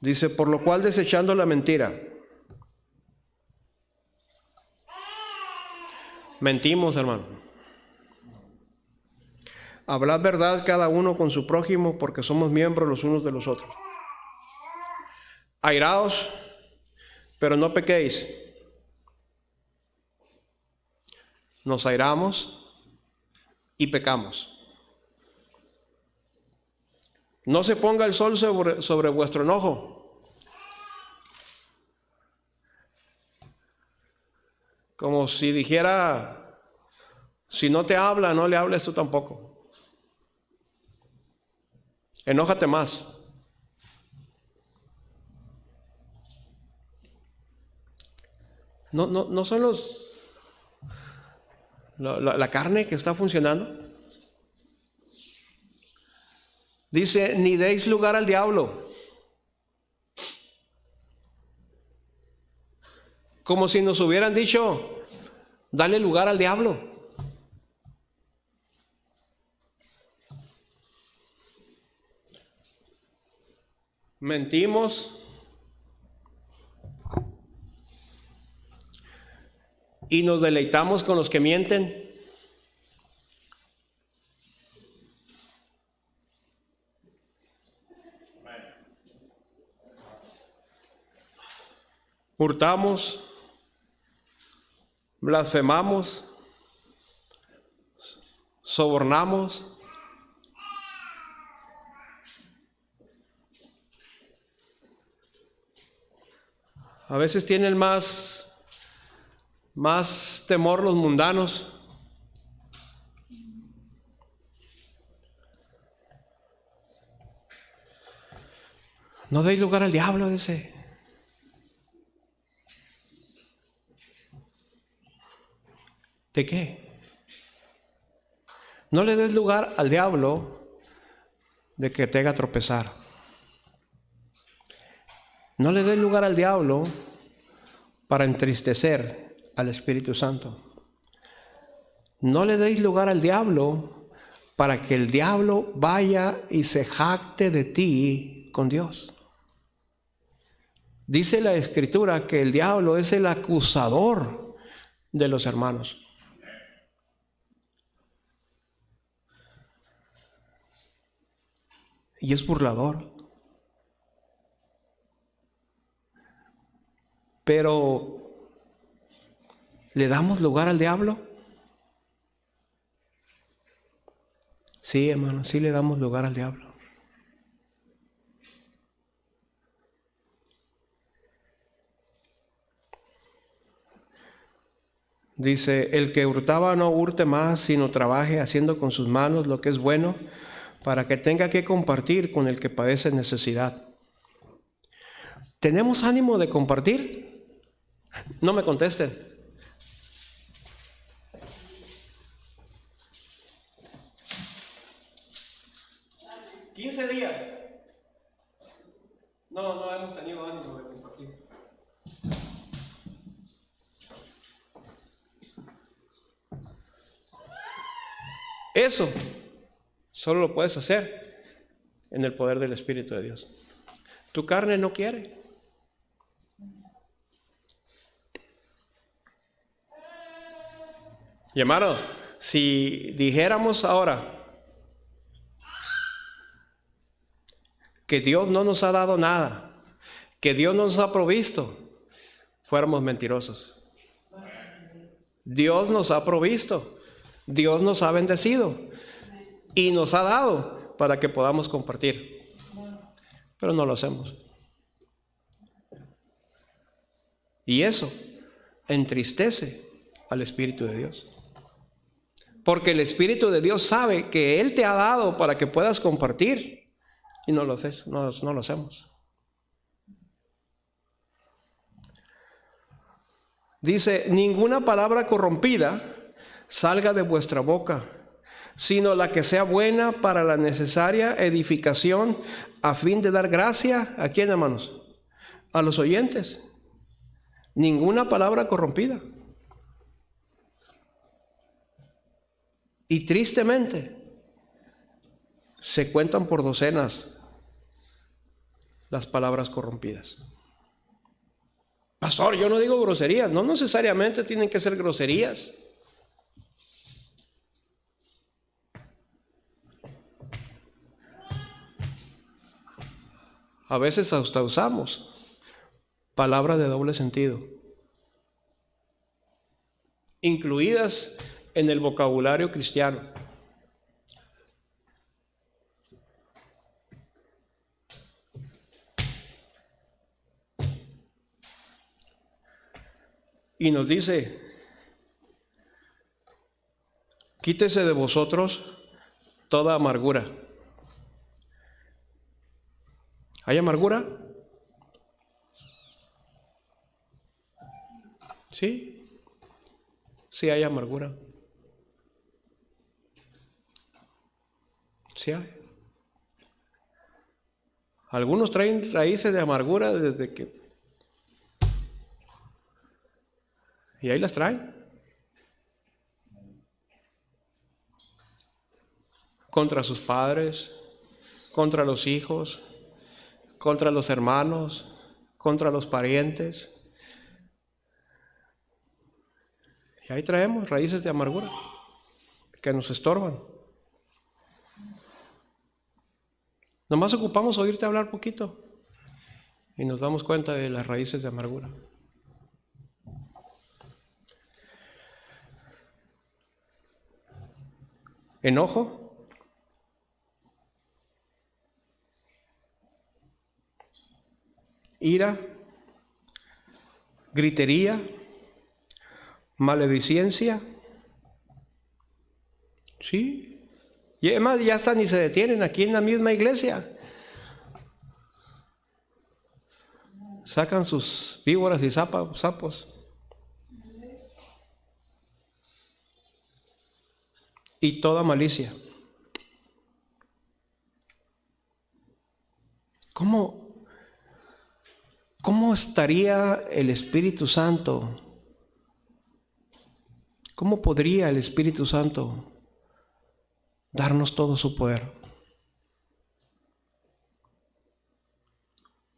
Dice, por lo cual desechando la mentira. Mentimos, hermano. Hablad verdad cada uno con su prójimo, porque somos miembros los unos de los otros. Airaos, pero no pequéis. Nos airamos y pecamos. No se ponga el sol sobre vuestro enojo. Como si dijera, si no te habla, no le hables tú tampoco. Enójate más. No son la carne que está funcionando. Dice, ni deis lugar al diablo. Como si nos hubieran dicho, dale lugar al diablo. Mentimos y nos deleitamos con los que mienten. Hurtamos, blasfemamos, sobornamos. A veces tienen más temor los mundanos. No deis lugar al diablo, dice. ¿De qué? No le des lugar al diablo de que te haga tropezar. No le des lugar al diablo para entristecer al Espíritu Santo. No le deis lugar al diablo para que el diablo vaya y se jacte de ti con Dios. Dice la Escritura que el diablo es el acusador de los hermanos. Y es burlador. Pero, ¿le damos lugar al diablo? Sí, hermano, sí le damos lugar al diablo. Dice, el que hurtaba no hurte más, sino trabaje haciendo con sus manos lo que es bueno, para que tenga que compartir con el que padece necesidad. ¿Tenemos ánimo de compartir? No me contesten. ¿15 días? No hemos tenido ánimo de compartir. Eso solo lo puedes hacer en el poder del Espíritu de Dios. Tu carne no quiere. Y hermano, si dijéramos ahora que Dios no nos ha dado nada, que Dios no nos ha provisto, fuéramos mentirosos. Dios nos ha provisto, Dios nos ha bendecido y nos ha dado para que podamos compartir. Pero no lo hacemos. Y eso entristece al Espíritu de Dios. Porque el Espíritu de Dios sabe que Él te ha dado para que puedas compartir. Y no lo hacemos. Dice, ninguna palabra corrompida salga de vuestra boca, sino la que sea buena para la necesaria edificación, a fin de dar gracia, ¿a quién, hermanos? A los oyentes. Ninguna palabra corrompida. Y tristemente, se cuentan por docenas las palabras corrompidas. Pastor, yo no digo groserías. No necesariamente tienen que ser groserías. A veces hasta usamos palabras de doble sentido, incluidas en el vocabulario cristiano. Y nos dice, quítese de vosotros toda amargura. ¿Hay amargura? Sí, sí hay amargura. Sí hay. Algunos traen raíces de amargura desde que... Y ahí las traen. Contra sus padres, contra los hijos, contra los hermanos, contra los parientes. Y ahí traemos raíces de amargura que nos estorban. Nomás ocupamos oírte hablar poquito y nos damos cuenta de las raíces de amargura. Enojo, ira, gritería, maledicencia. Sí. Y además ya hasta ni se detienen aquí en la misma iglesia. Sacan sus víboras y sapos. Y toda malicia. ¿Cómo estaría el Espíritu Santo? ¿Cómo podría el Espíritu Santo darnos todo su poder?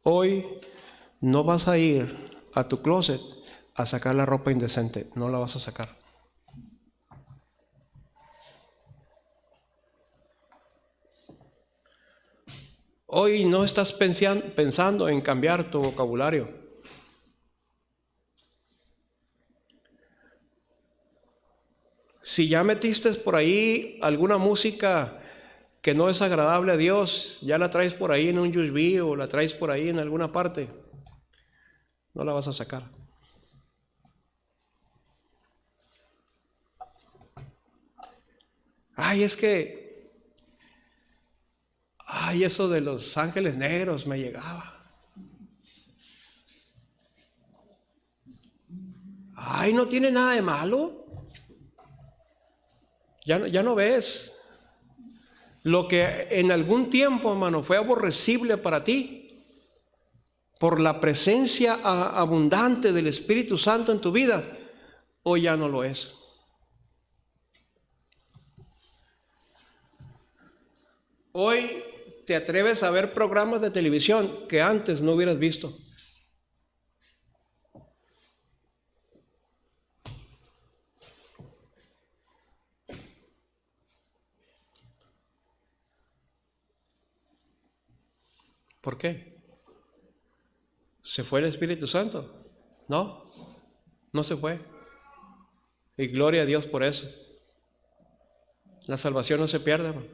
Hoy no vas a ir a tu closet a sacar la ropa indecente, no la vas a sacar. Hoy no estás pensando en cambiar tu vocabulario. Si ya metiste por ahí alguna música que no es agradable a Dios, ya la traes por ahí en un USB o la traes por ahí en alguna parte, no la vas a sacar. Eso de los ángeles negros me llegaba. No tiene nada de malo. Ya no ves lo que en algún tiempo, hermano, fue aborrecible para ti por la presencia abundante del Espíritu Santo en tu vida, hoy ya no lo es. Hoy te atreves a ver programas de televisión que antes no hubieras visto. ¿Por qué? ¿Se fue el Espíritu Santo? No, no se fue. Y gloria a Dios por eso. La salvación no se pierde, hermano.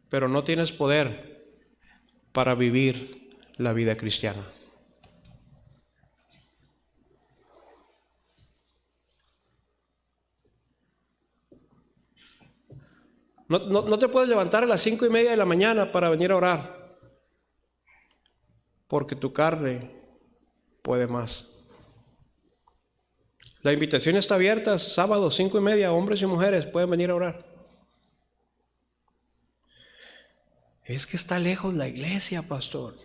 Pero no tienes poder para vivir la vida cristiana. No te puedes levantar a las 5:30 de la mañana para venir a orar, porque tu carne puede más. La invitación está abierta, sábado 5:30, hombres y mujeres pueden venir a orar. Es que está lejos la iglesia, pastor.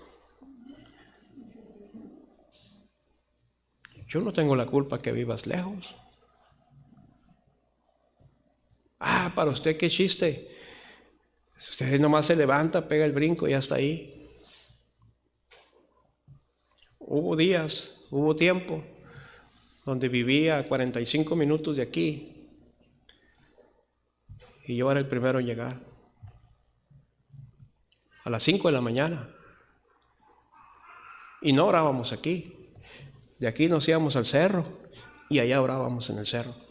Yo no tengo la culpa que vivas lejos. Para usted qué chiste. Usted nomás se levanta, pega el brinco y hasta ahí. Hubo días, hubo tiempo donde vivía a 45 minutos de aquí y yo era el primero en llegar. A las 5 de la mañana. Y no orábamos aquí. De aquí nos íbamos al cerro y allá orábamos en el cerro.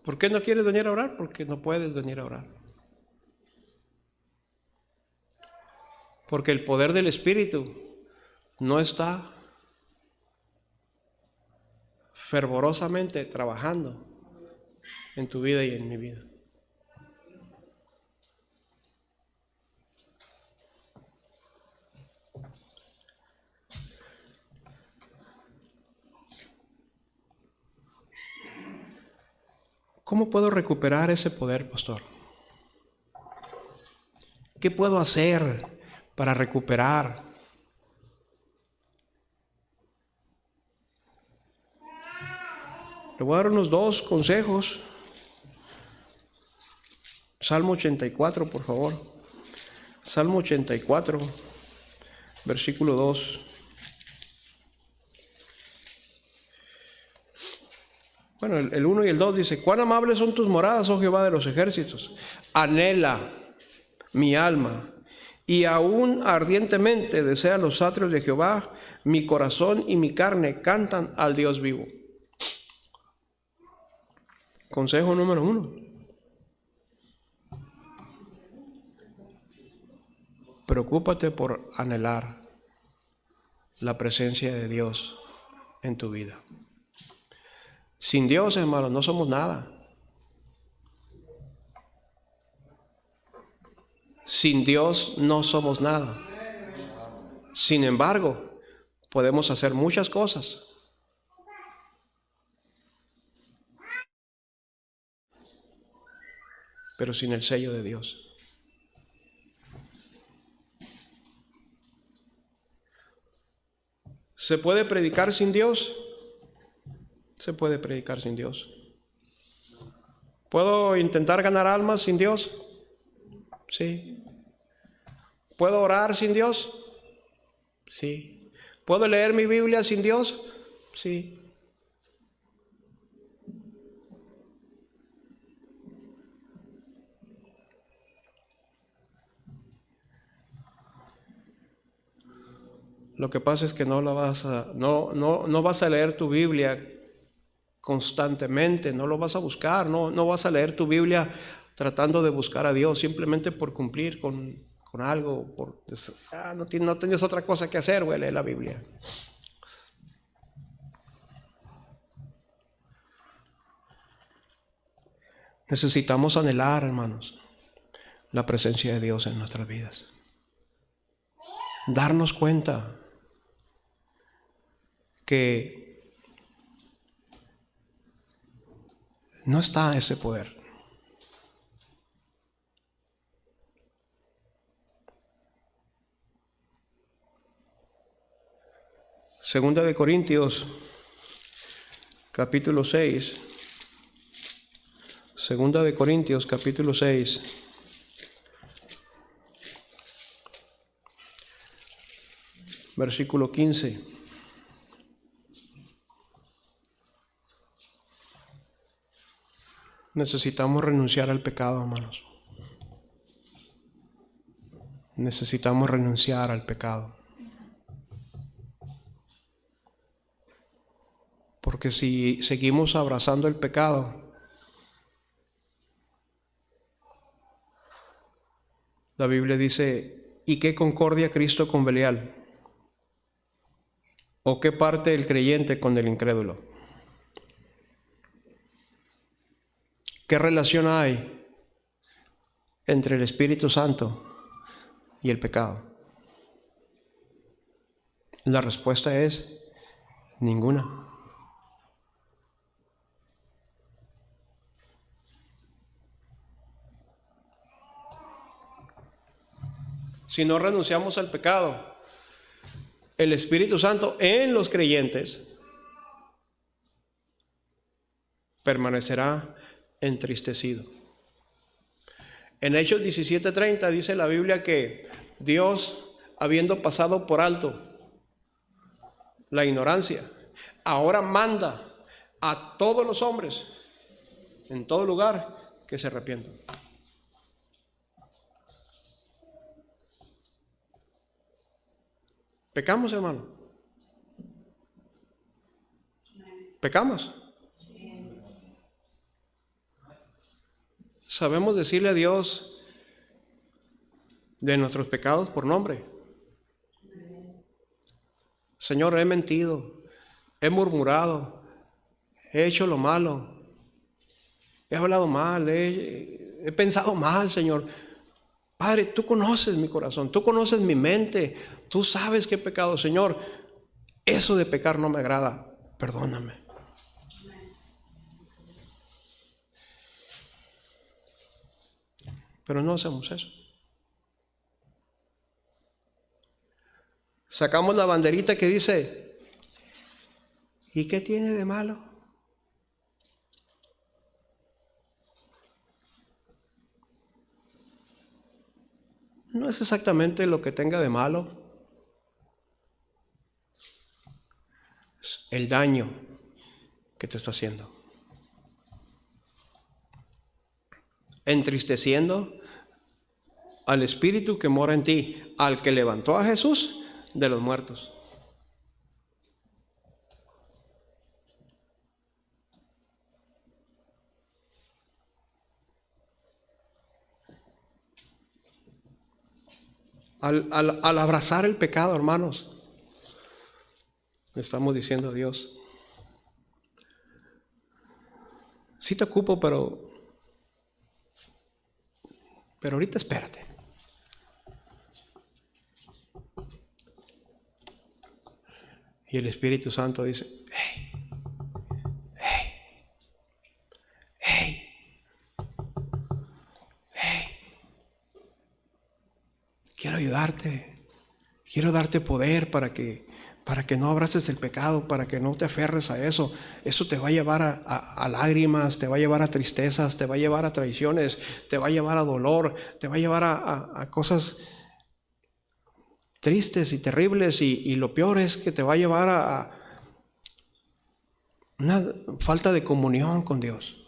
¿Por qué no quieres venir a orar? Porque no puedes venir a orar. Porque el poder del Espíritu no está fervorosamente trabajando en tu vida y en mi vida. ¿Cómo puedo recuperar ese poder, pastor? ¿Qué puedo hacer para recuperar? Le voy a dar unos 2 consejos. Salmo 84, por favor. Salmo 84, versículo 2. Bueno, el 1 y el 2 dice: cuán amables son tus moradas, oh Jehová de los ejércitos. Anhela mi alma, y aún ardientemente desea los atrios de Jehová. Mi corazón y mi carne cantan al Dios vivo. Consejo número 1. Preocúpate por anhelar la presencia de Dios en tu vida. Sin Dios, hermanos, no somos nada. Sin Dios no somos nada. Sin embargo, podemos hacer muchas cosas. Pero sin el sello de Dios. ¿Se puede predicar sin Dios? Se puede predicar sin Dios. ¿Puedo intentar ganar almas sin Dios? Sí. ¿Puedo orar sin Dios? Sí. ¿Puedo leer mi Biblia sin Dios? Sí. Lo que pasa es que no vas a leer tu Biblia constantemente, no lo vas a buscar, no vas a leer tu Biblia tratando de buscar a Dios simplemente por cumplir con algo, no tienes otra cosa que hacer, güey, lee la Biblia. Necesitamos anhelar, hermanos, la presencia de Dios en nuestras vidas. Darnos cuenta que no está ese poder. Segunda de Corintios, capítulo 6. Segunda de Corintios, capítulo 6. Versículo 15. Necesitamos renunciar al pecado, hermanos. Necesitamos renunciar al pecado. Porque si seguimos abrazando el pecado, la Biblia dice, ¿y qué concordia Cristo con Belial? ¿O qué parte el creyente con el incrédulo? ¿Qué relación hay entre el Espíritu Santo y el pecado? La respuesta es ninguna. Si no renunciamos al pecado, el Espíritu Santo en los creyentes permanecerá entristecido. En Hechos 17:30 dice la Biblia que Dios, habiendo pasado por alto la ignorancia, ahora manda a todos los hombres en todo lugar que se arrepientan. ¿Pecamos, hermano? ¿Pecamos? ¿Sabemos decirle a Dios de nuestros pecados por nombre? Señor, he mentido, he murmurado, he hecho lo malo, he hablado mal, he pensado mal, Señor. Padre, tú conoces mi corazón, tú conoces mi mente, tú sabes qué pecado, Señor. Eso de pecar no me agrada, perdóname. Pero no hacemos eso. Sacamos la banderita que dice, ¿y qué tiene de malo? No es exactamente lo que tenga de malo, es el daño que te está haciendo. Entristeciendo al Espíritu que mora en ti, al que levantó a Jesús de los muertos. Al abrazar el pecado, hermanos, le estamos diciendo a Dios, sí te ocupo, pero ahorita espérate. Y el Espíritu Santo dice, quiero ayudarte, quiero darte poder para que no abraces el pecado, para que no te aferres a eso. Eso te va a llevar a lágrimas, te va a llevar a tristezas, te va a llevar a traiciones, te va a llevar a dolor, te va a llevar a cosas tristes y terribles, y lo peor es que te va a llevar a una falta de comunión con Dios.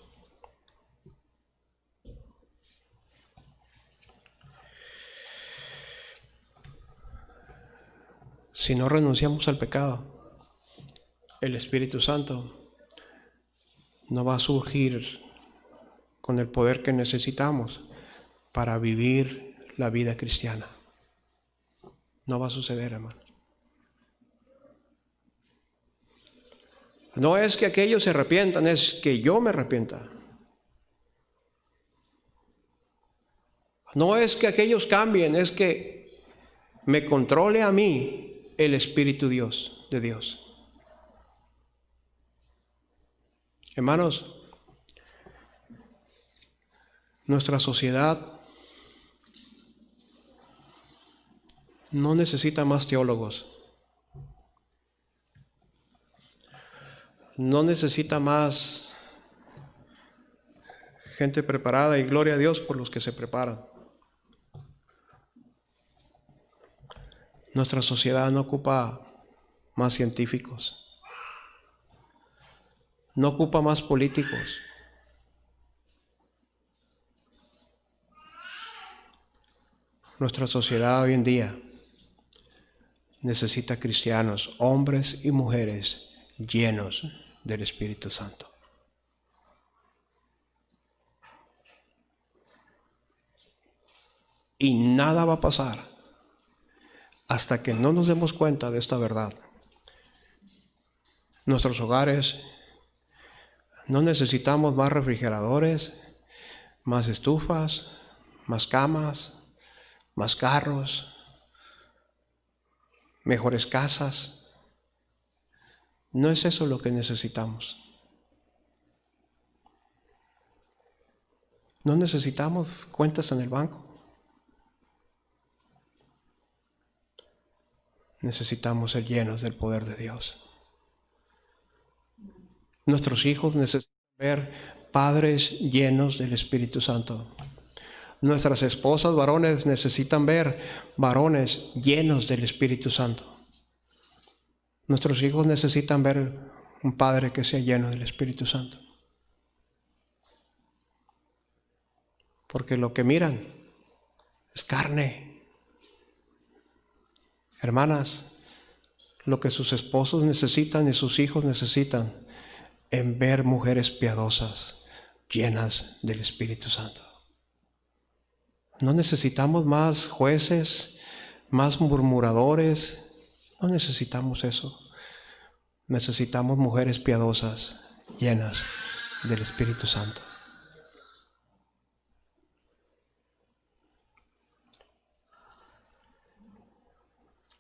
Si no renunciamos al pecado, el Espíritu Santo no va a surgir con el poder que necesitamos para vivir la vida cristiana. No va a suceder, hermano. No es que aquellos se arrepientan, es que yo me arrepienta. No es que aquellos cambien, es que me controle a mí el Espíritu de Dios. Hermanos, nuestra sociedad no necesita más teólogos. No necesita más gente preparada, y gloria a Dios por los que se preparan. Nuestra sociedad no ocupa más científicos, no ocupa más políticos. Nuestra sociedad hoy en día necesita cristianos, hombres y mujeres llenos del Espíritu Santo. Y nada va a pasar hasta que no nos demos cuenta de esta verdad. Nuestros hogares no necesitamos más refrigeradores, más estufas, más camas, más carros, mejores casas. No es eso lo que necesitamos. No necesitamos cuentas en el banco. Necesitamos ser llenos del poder de Dios. Nuestros hijos necesitan ver padres llenos del Espíritu Santo. Nuestras esposas varones necesitan ver varones llenos del Espíritu Santo. Nuestros hijos necesitan ver un padre que sea lleno del Espíritu Santo. Porque lo que miran es carne. Hermanas, lo que sus esposos necesitan y sus hijos necesitan es ver mujeres piadosas, llenas del Espíritu Santo. No necesitamos más jueces, más murmuradores. No necesitamos eso. Necesitamos mujeres piadosas, llenas del Espíritu Santo.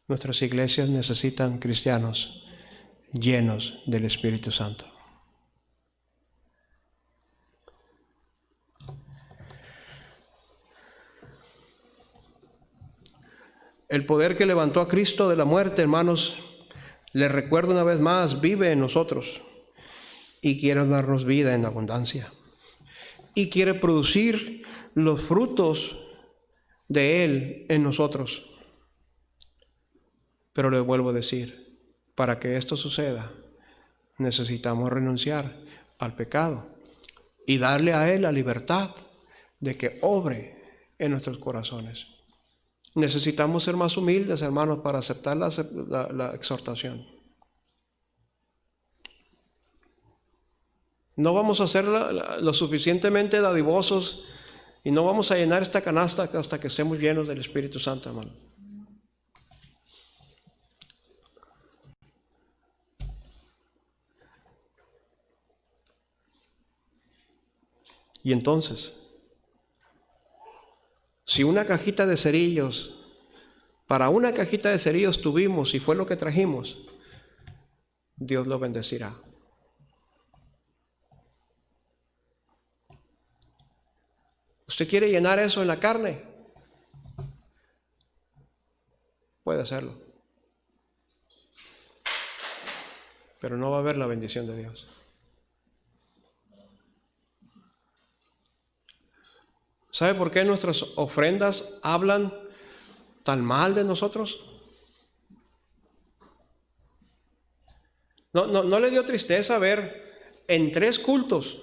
Nuestras iglesias necesitan cristianos llenos del Espíritu Santo. El poder que levantó a Cristo de la muerte, hermanos, les recuerdo una vez más, vive en nosotros y quiere darnos vida en abundancia. Y quiere producir los frutos de Él en nosotros. Pero le vuelvo a decir, para que esto suceda, necesitamos renunciar al pecado y darle a Él la libertad de que obre en nuestros corazones. Necesitamos ser más humildes, hermanos, para aceptar la exhortación. No vamos a ser lo suficientemente dadivosos y no vamos a llenar esta canasta hasta que estemos llenos del Espíritu Santo, hermano. Y entonces, si una cajita de cerillos, para una cajita de cerillos tuvimos y fue lo que trajimos, Dios lo bendecirá. ¿Usted quiere llenar eso en la carne? Puede hacerlo. Pero no va a haber la bendición de Dios. ¿Sabe por qué nuestras ofrendas hablan tan mal de nosotros? ¿No le dio tristeza ver en 3 cultos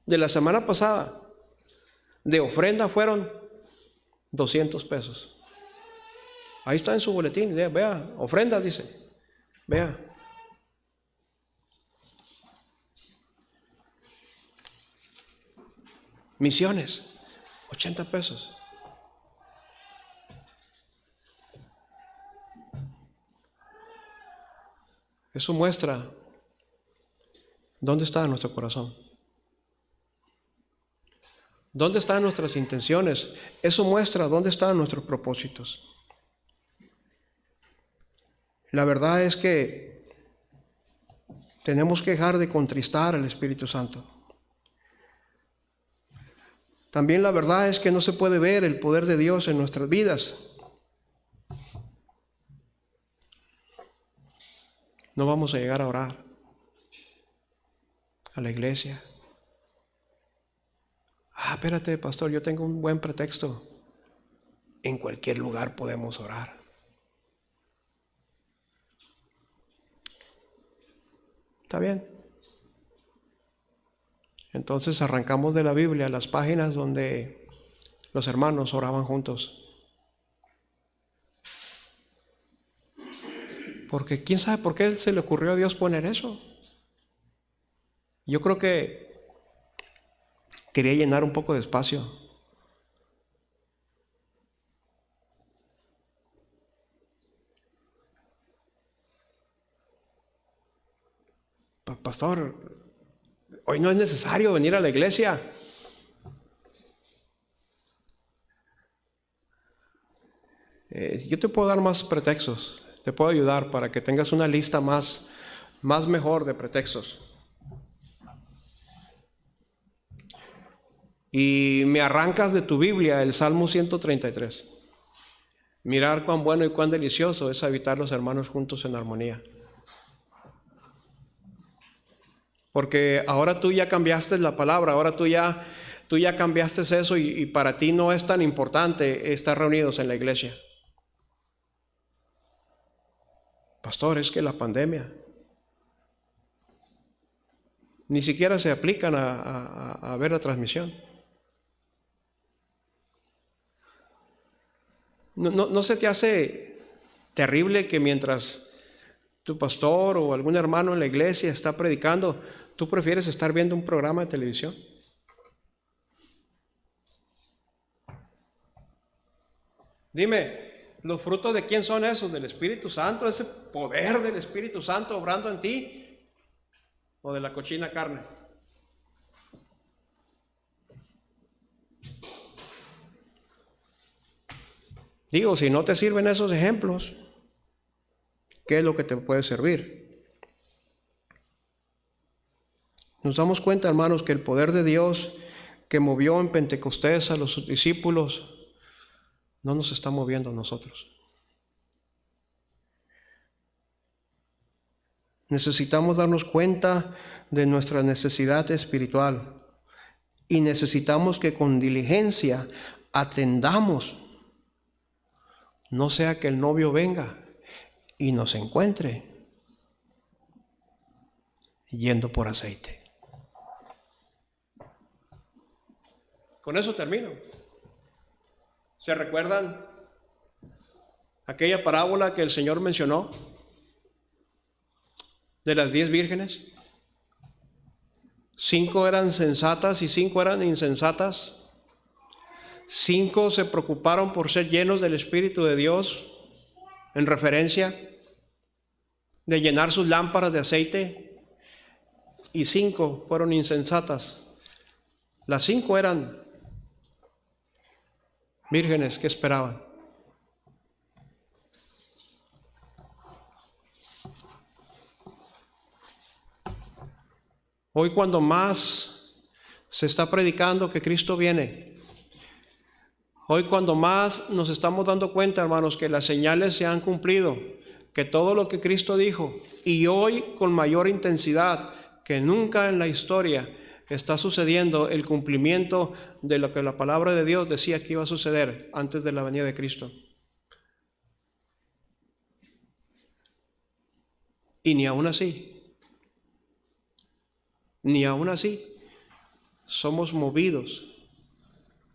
de la semana pasada de ofrenda fueron 200 pesos? Ahí está en su boletín, vea, ofrenda dice, vea. Misiones, 80 pesos. Eso muestra dónde está nuestro corazón. ¿Dónde están nuestras intenciones? Eso muestra dónde están nuestros propósitos. La verdad es que tenemos que dejar de contristar al Espíritu Santo. También la verdad es que no se puede ver el poder de Dios en nuestras vidas. No vamos a llegar a orar a la iglesia. Espérate, pastor, yo tengo un buen pretexto. En cualquier lugar podemos orar. ¿Está bien? Entonces arrancamos de la Biblia las páginas donde los hermanos oraban juntos. Porque quién sabe por qué se le ocurrió a Dios poner eso. Yo creo que quería llenar un poco de espacio. Pastor, hoy no es necesario venir a la iglesia. Yo te puedo dar más pretextos. Te puedo ayudar para que tengas una lista más mejor de pretextos. Y me arrancas de tu Biblia el Salmo 133. Mirar cuán bueno y cuán delicioso es habitar los hermanos juntos en armonía. Porque ahora tú ya cambiaste la palabra, ahora tú ya cambiaste eso y para ti no es tan importante estar reunidos en la iglesia. Pastor, es que la pandemia ni siquiera se aplican a ver la transmisión. ¿No se te hace terrible que mientras tu pastor o algún hermano en la iglesia está predicando, tú prefieres estar viendo un programa de televisión? Dime, ¿los frutos de quién son esos? ¿Del Espíritu Santo? ¿Ese poder del Espíritu Santo obrando en ti? ¿O de la cochina carne? Digo, si no te sirven esos ejemplos, ¿qué es lo que te puede servir? Nos damos cuenta, hermanos, que el poder de Dios que movió en Pentecostés a los discípulos no nos está moviendo a nosotros. Necesitamos darnos cuenta de nuestra necesidad espiritual y necesitamos que con diligencia atendamos. No sea que el novio venga y nos encuentre yendo por aceite. Con eso termino. ¿Se recuerdan aquella parábola que el Señor mencionó de las 10 vírgenes? 5 eran sensatas y 5 eran insensatas. 5 se preocuparon por ser llenos del Espíritu de Dios, en referencia de llenar sus lámparas de aceite, y 5 fueron insensatas. Las 5 eran vírgenes que esperaban. Hoy, cuando más se está predicando que Cristo viene, hoy cuando más nos estamos dando cuenta, hermanos, que las señales se han cumplido, que todo lo que Cristo dijo, y hoy con mayor intensidad que nunca en la historia está sucediendo el cumplimiento de lo que la palabra de Dios decía que iba a suceder antes de la venida de Cristo. Y ni aún así, somos movidos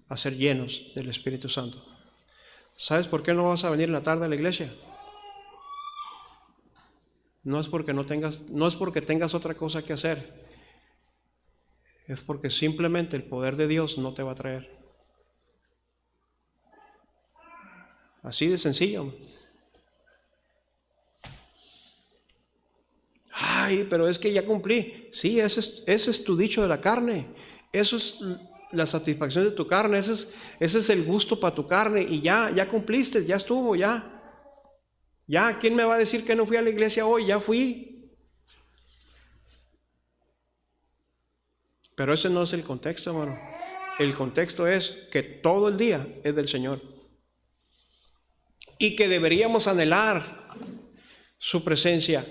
a ser llenos del Espíritu Santo. ¿Sabes por qué no vas a venir en la tarde a la iglesia? No es porque tengas otra cosa que hacer. Es porque simplemente el poder de Dios no te va a traer. Así de sencillo. Ay, pero es que ya cumplí. Sí, ese es tu dicho de la carne. Eso es la satisfacción de tu carne. Ese es el gusto para tu carne. Y ya cumpliste, ya estuvo, ya. Ya, ¿quién me va a decir que no fui a la iglesia hoy? Ya fui. Pero ese no es el contexto, hermano. El contexto es que todo el día es del Señor. Y que deberíamos anhelar su presencia.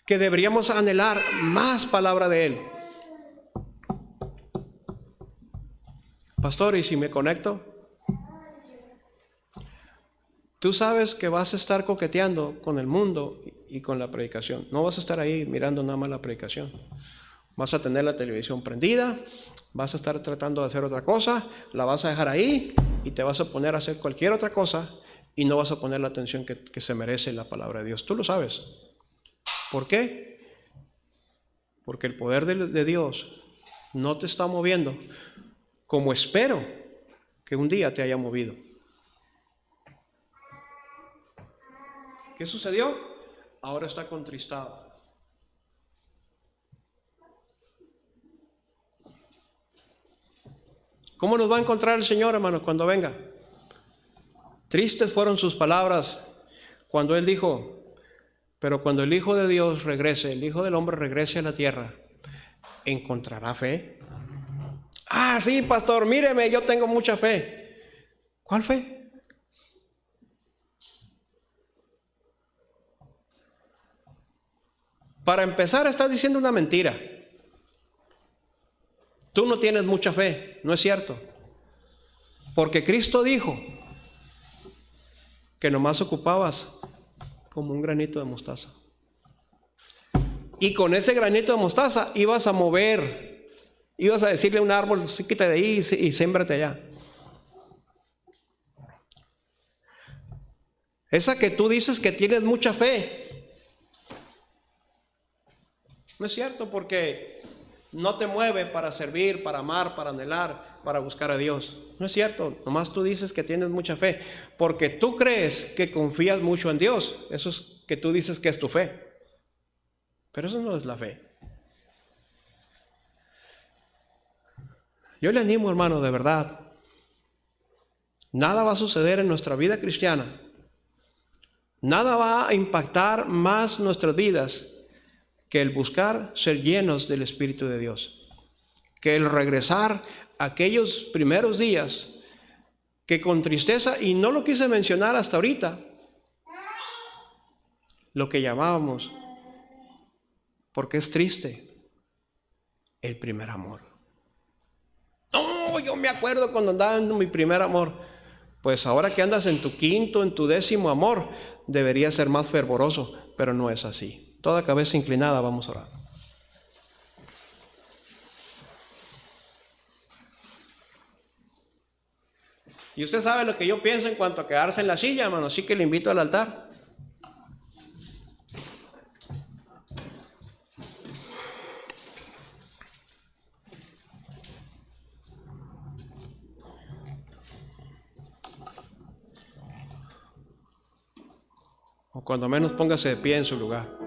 Que deberíamos anhelar más palabra de Él. Pastor, ¿y si me conecto? Tú sabes que vas a estar coqueteando con el mundo y con la predicación. No vas a estar ahí mirando nada más la predicación. Vas a tener la televisión prendida, vas a estar tratando de hacer otra cosa, la vas a dejar ahí y te vas a poner a hacer cualquier otra cosa y no vas a poner la atención que se merece la palabra de Dios. Tú lo sabes. ¿Por qué? Porque el poder de Dios no te está moviendo como espero que un día te haya movido. ¿Qué sucedió? Ahora está contristado. ¿Cómo nos va a encontrar el Señor, hermanos, cuando venga? Tristes fueron sus palabras cuando Él dijo, pero cuando el Hijo de Dios regrese, el Hijo del Hombre regrese a la tierra, ¿encontrará fe? Ah, sí, pastor, míreme, yo tengo mucha fe. ¿Cuál fe? Para empezar, estás diciendo una mentira. Tú no tienes mucha fe, no es cierto. Porque Cristo dijo que nomás ocupabas como un granito de mostaza. Y con ese granito de mostaza ibas a mover, ibas a decirle a un árbol, sí, quítate de ahí y sémbrate allá. Esa que tú dices que tienes mucha fe, no es cierto, porque no te mueve para servir, para amar, para anhelar, para buscar a Dios. No es cierto, nomás tú dices que tienes mucha fe, porque tú crees que confías mucho en Dios. Eso es que tú dices que es tu fe. Pero eso no es la fe. Yo le animo, hermano, de verdad. Nada va a suceder en nuestra vida cristiana. Nada va a impactar más nuestras vidas que el buscar ser llenos del Espíritu de Dios, que el regresar a aquellos primeros días que con tristeza, y no lo quise mencionar hasta ahorita, lo que llamábamos, porque es triste, el primer amor. No, yo me acuerdo cuando andaba en mi primer amor. Pues ahora que andas en tu quinto, en tu 10º amor, debería ser más fervoroso, pero no es así. Toda cabeza inclinada, vamos a orar. Y usted sabe lo que yo pienso en cuanto a quedarse en la silla, hermano, así que le invito al altar. O cuando menos póngase de pie en su lugar.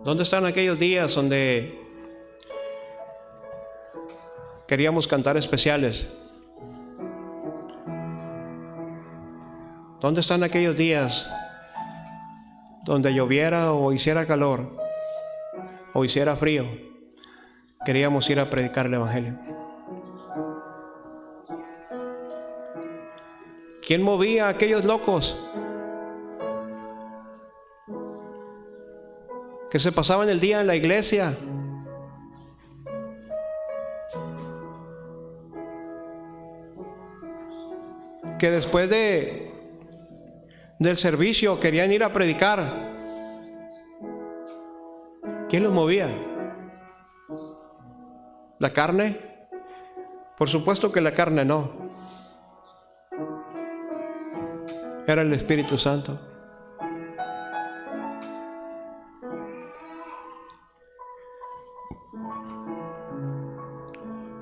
¿Dónde están aquellos días donde queríamos cantar especiales? ¿Dónde están aquellos días donde lloviera o hiciera calor o hiciera frío? Queríamos ir a predicar el Evangelio. ¿Quién movía a aquellos locos que se pasaban el día en la iglesia? Que después del servicio querían ir a predicar. ¿Quién los movía? ¿La carne? Por supuesto que la carne no. Era el Espíritu Santo.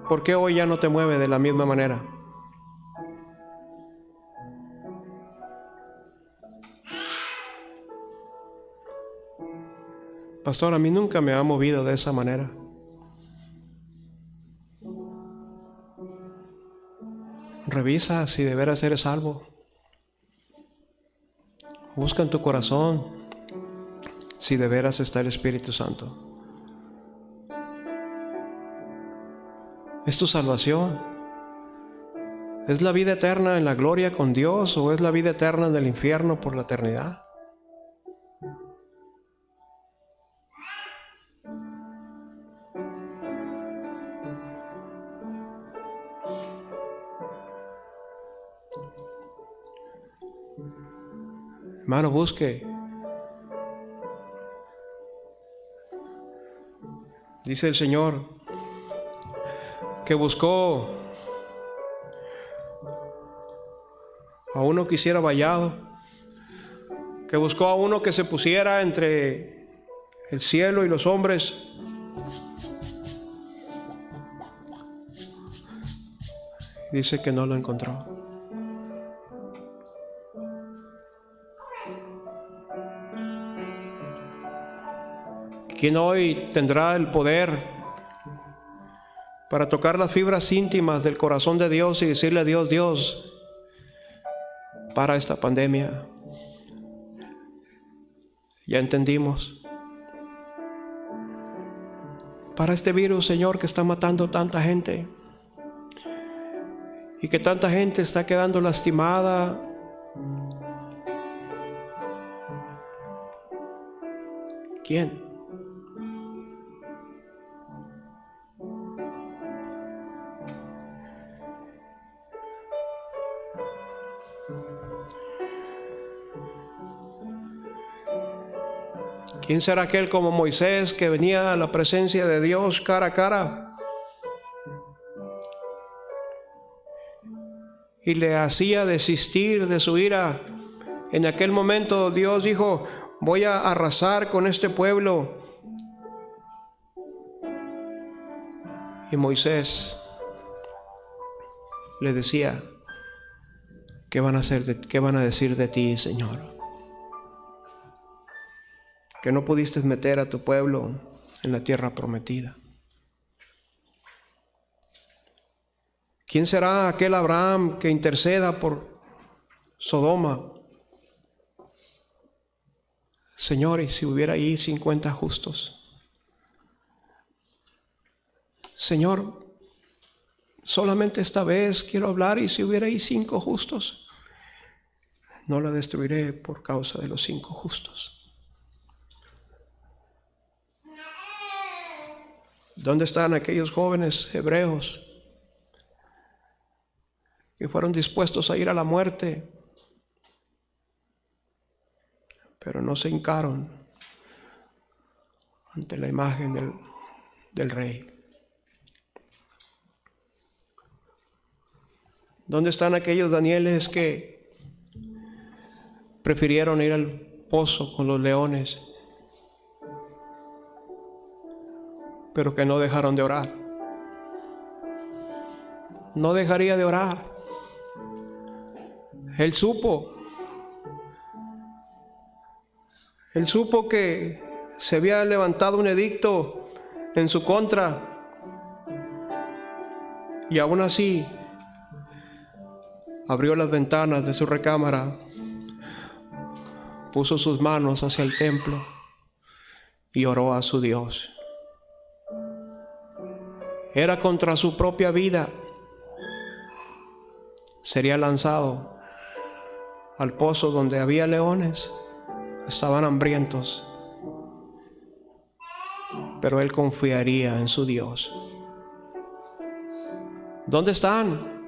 ¿Por qué hoy ya no te mueve de la misma manera? Pastor, a mí nunca me ha movido de esa manera. Revisa si de veras eres salvo. Busca en tu corazón si de veras está el Espíritu Santo. ¿Es tu salvación? ¿Es la vida eterna en la gloria con Dios o es la vida eterna en el infierno por la eternidad? Hermano, busque. Dice el Señor que buscó a uno que hiciera vallado, que buscó a uno que se pusiera entre el cielo y los hombres. Dice que no lo encontró. ¿Quién hoy tendrá el poder para tocar las fibras íntimas del corazón de Dios y decirle a Dios: Dios, para esta pandemia? Ya entendimos. Para este virus, Señor, que está matando tanta gente y que tanta gente está quedando lastimada. ¿Quién? ¿Quién será aquel como Moisés que venía a la presencia de Dios cara a cara y le hacía desistir de su ira? En aquel momento Dios dijo: voy a arrasar con este pueblo. Y Moisés le decía: ¿qué van a hacer? ¿Qué van a decir de ti, Señor? Que no pudiste meter a tu pueblo en la tierra prometida. ¿Quién será aquel Abraham que interceda por Sodoma? Señor, y si hubiera ahí 50 justos. Señor, solamente esta vez quiero hablar, y si hubiera ahí 5 justos, no la destruiré por causa de los 5 justos. ¿Dónde están aquellos jóvenes hebreos que fueron dispuestos a ir a la muerte, pero no se hincaron ante la imagen del rey? ¿Dónde están aquellos Danieles que prefirieron ir al pozo con los leones, pero que no dejaron de orar? No dejaría de orar. Él supo que se había levantado un edicto en su contra, y aún así abrió las ventanas de su recámara, puso sus manos hacia el templo y oró a su Dios. Era contra su propia vida. Sería lanzado al pozo donde había leones. Estaban hambrientos, pero él confiaría en su Dios. ¿Dónde están?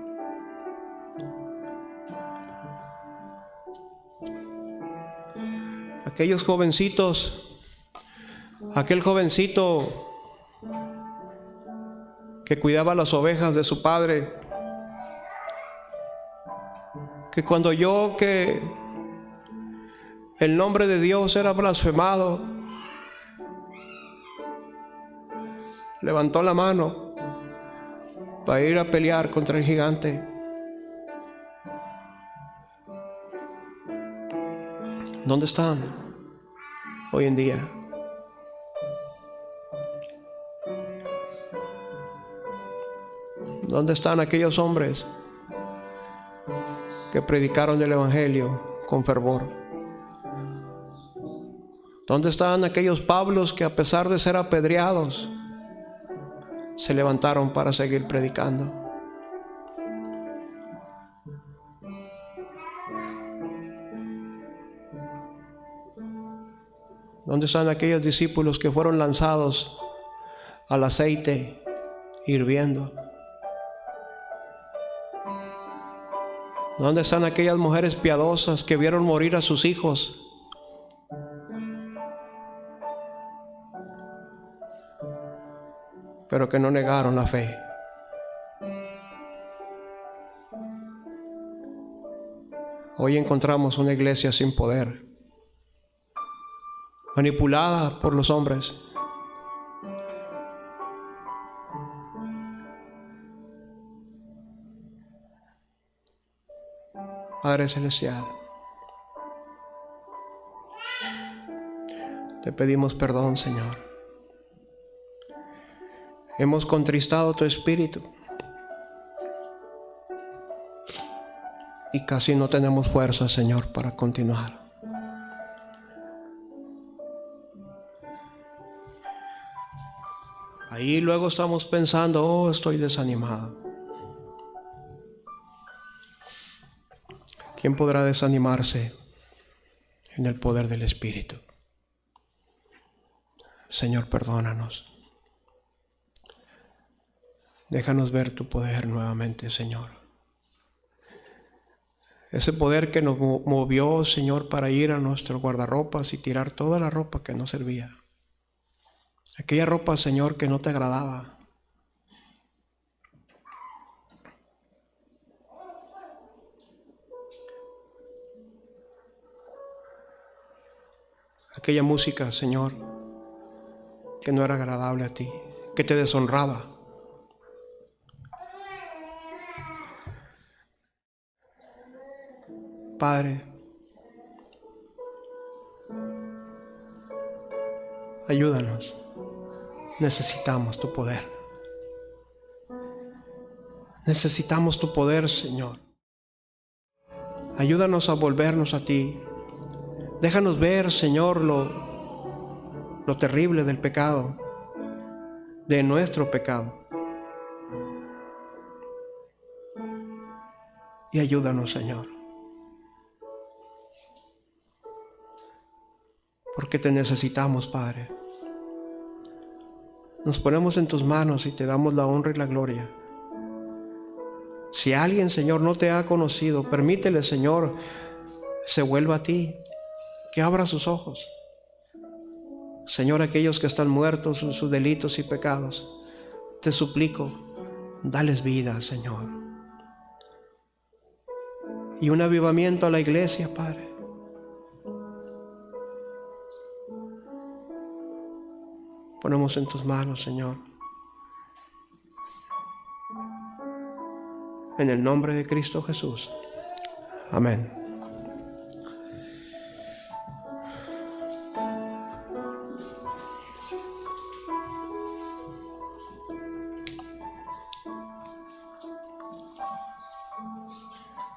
Aquellos jovencitos, aquel jovencito que cuidaba las ovejas de su padre, que cuando oyó que el nombre de Dios era blasfemado, levantó la mano para ir a pelear contra el gigante. ¿Dónde están hoy en día? ¿Dónde están aquellos hombres que predicaron el Evangelio con fervor? ¿Dónde están aquellos Pablos que, a pesar de ser apedreados, se levantaron para seguir predicando. ¿Dónde están aquellos discípulos que fueron lanzados al aceite hirviendo? ¿Dónde están aquellas mujeres piadosas que vieron morir a sus hijos? Pero que no negaron la fe. Hoy encontramos una iglesia sin poder, manipulada por los hombres. Padre Celestial, te pedimos perdón, Señor. Hemos contristado tu espíritu y casi no tenemos fuerza, Señor, para continuar. Ahí luego estamos pensando, oh, estoy desanimado. ¿Quién podrá desanimarse en el poder del Espíritu? Señor, perdónanos. Déjanos ver tu poder nuevamente, Señor. Ese poder que nos movió, Señor, para ir a nuestro guardarropas y tirar toda la ropa que no servía. Aquella ropa, Señor, que no te agradaba. Aquella música, Señor, que no era agradable a ti, que te deshonraba. Padre, ayúdanos. Necesitamos tu poder. Necesitamos tu poder, Señor. Ayúdanos a volvernos a ti. Déjanos ver, Señor, lo terrible del pecado, de nuestro pecado. Y ayúdanos, Señor. Porque te necesitamos, Padre. Nos ponemos en tus manos y te damos la honra y la gloria. Si alguien, Señor, no te ha conocido, permítele, Señor, se vuelva a ti, que abra sus ojos. Señor, aquellos que están muertos en sus delitos y pecados, te suplico, dales vida, Señor. Y un avivamiento a la iglesia, Padre. Ponemos en tus manos, Señor. En el nombre de Cristo Jesús. Amén.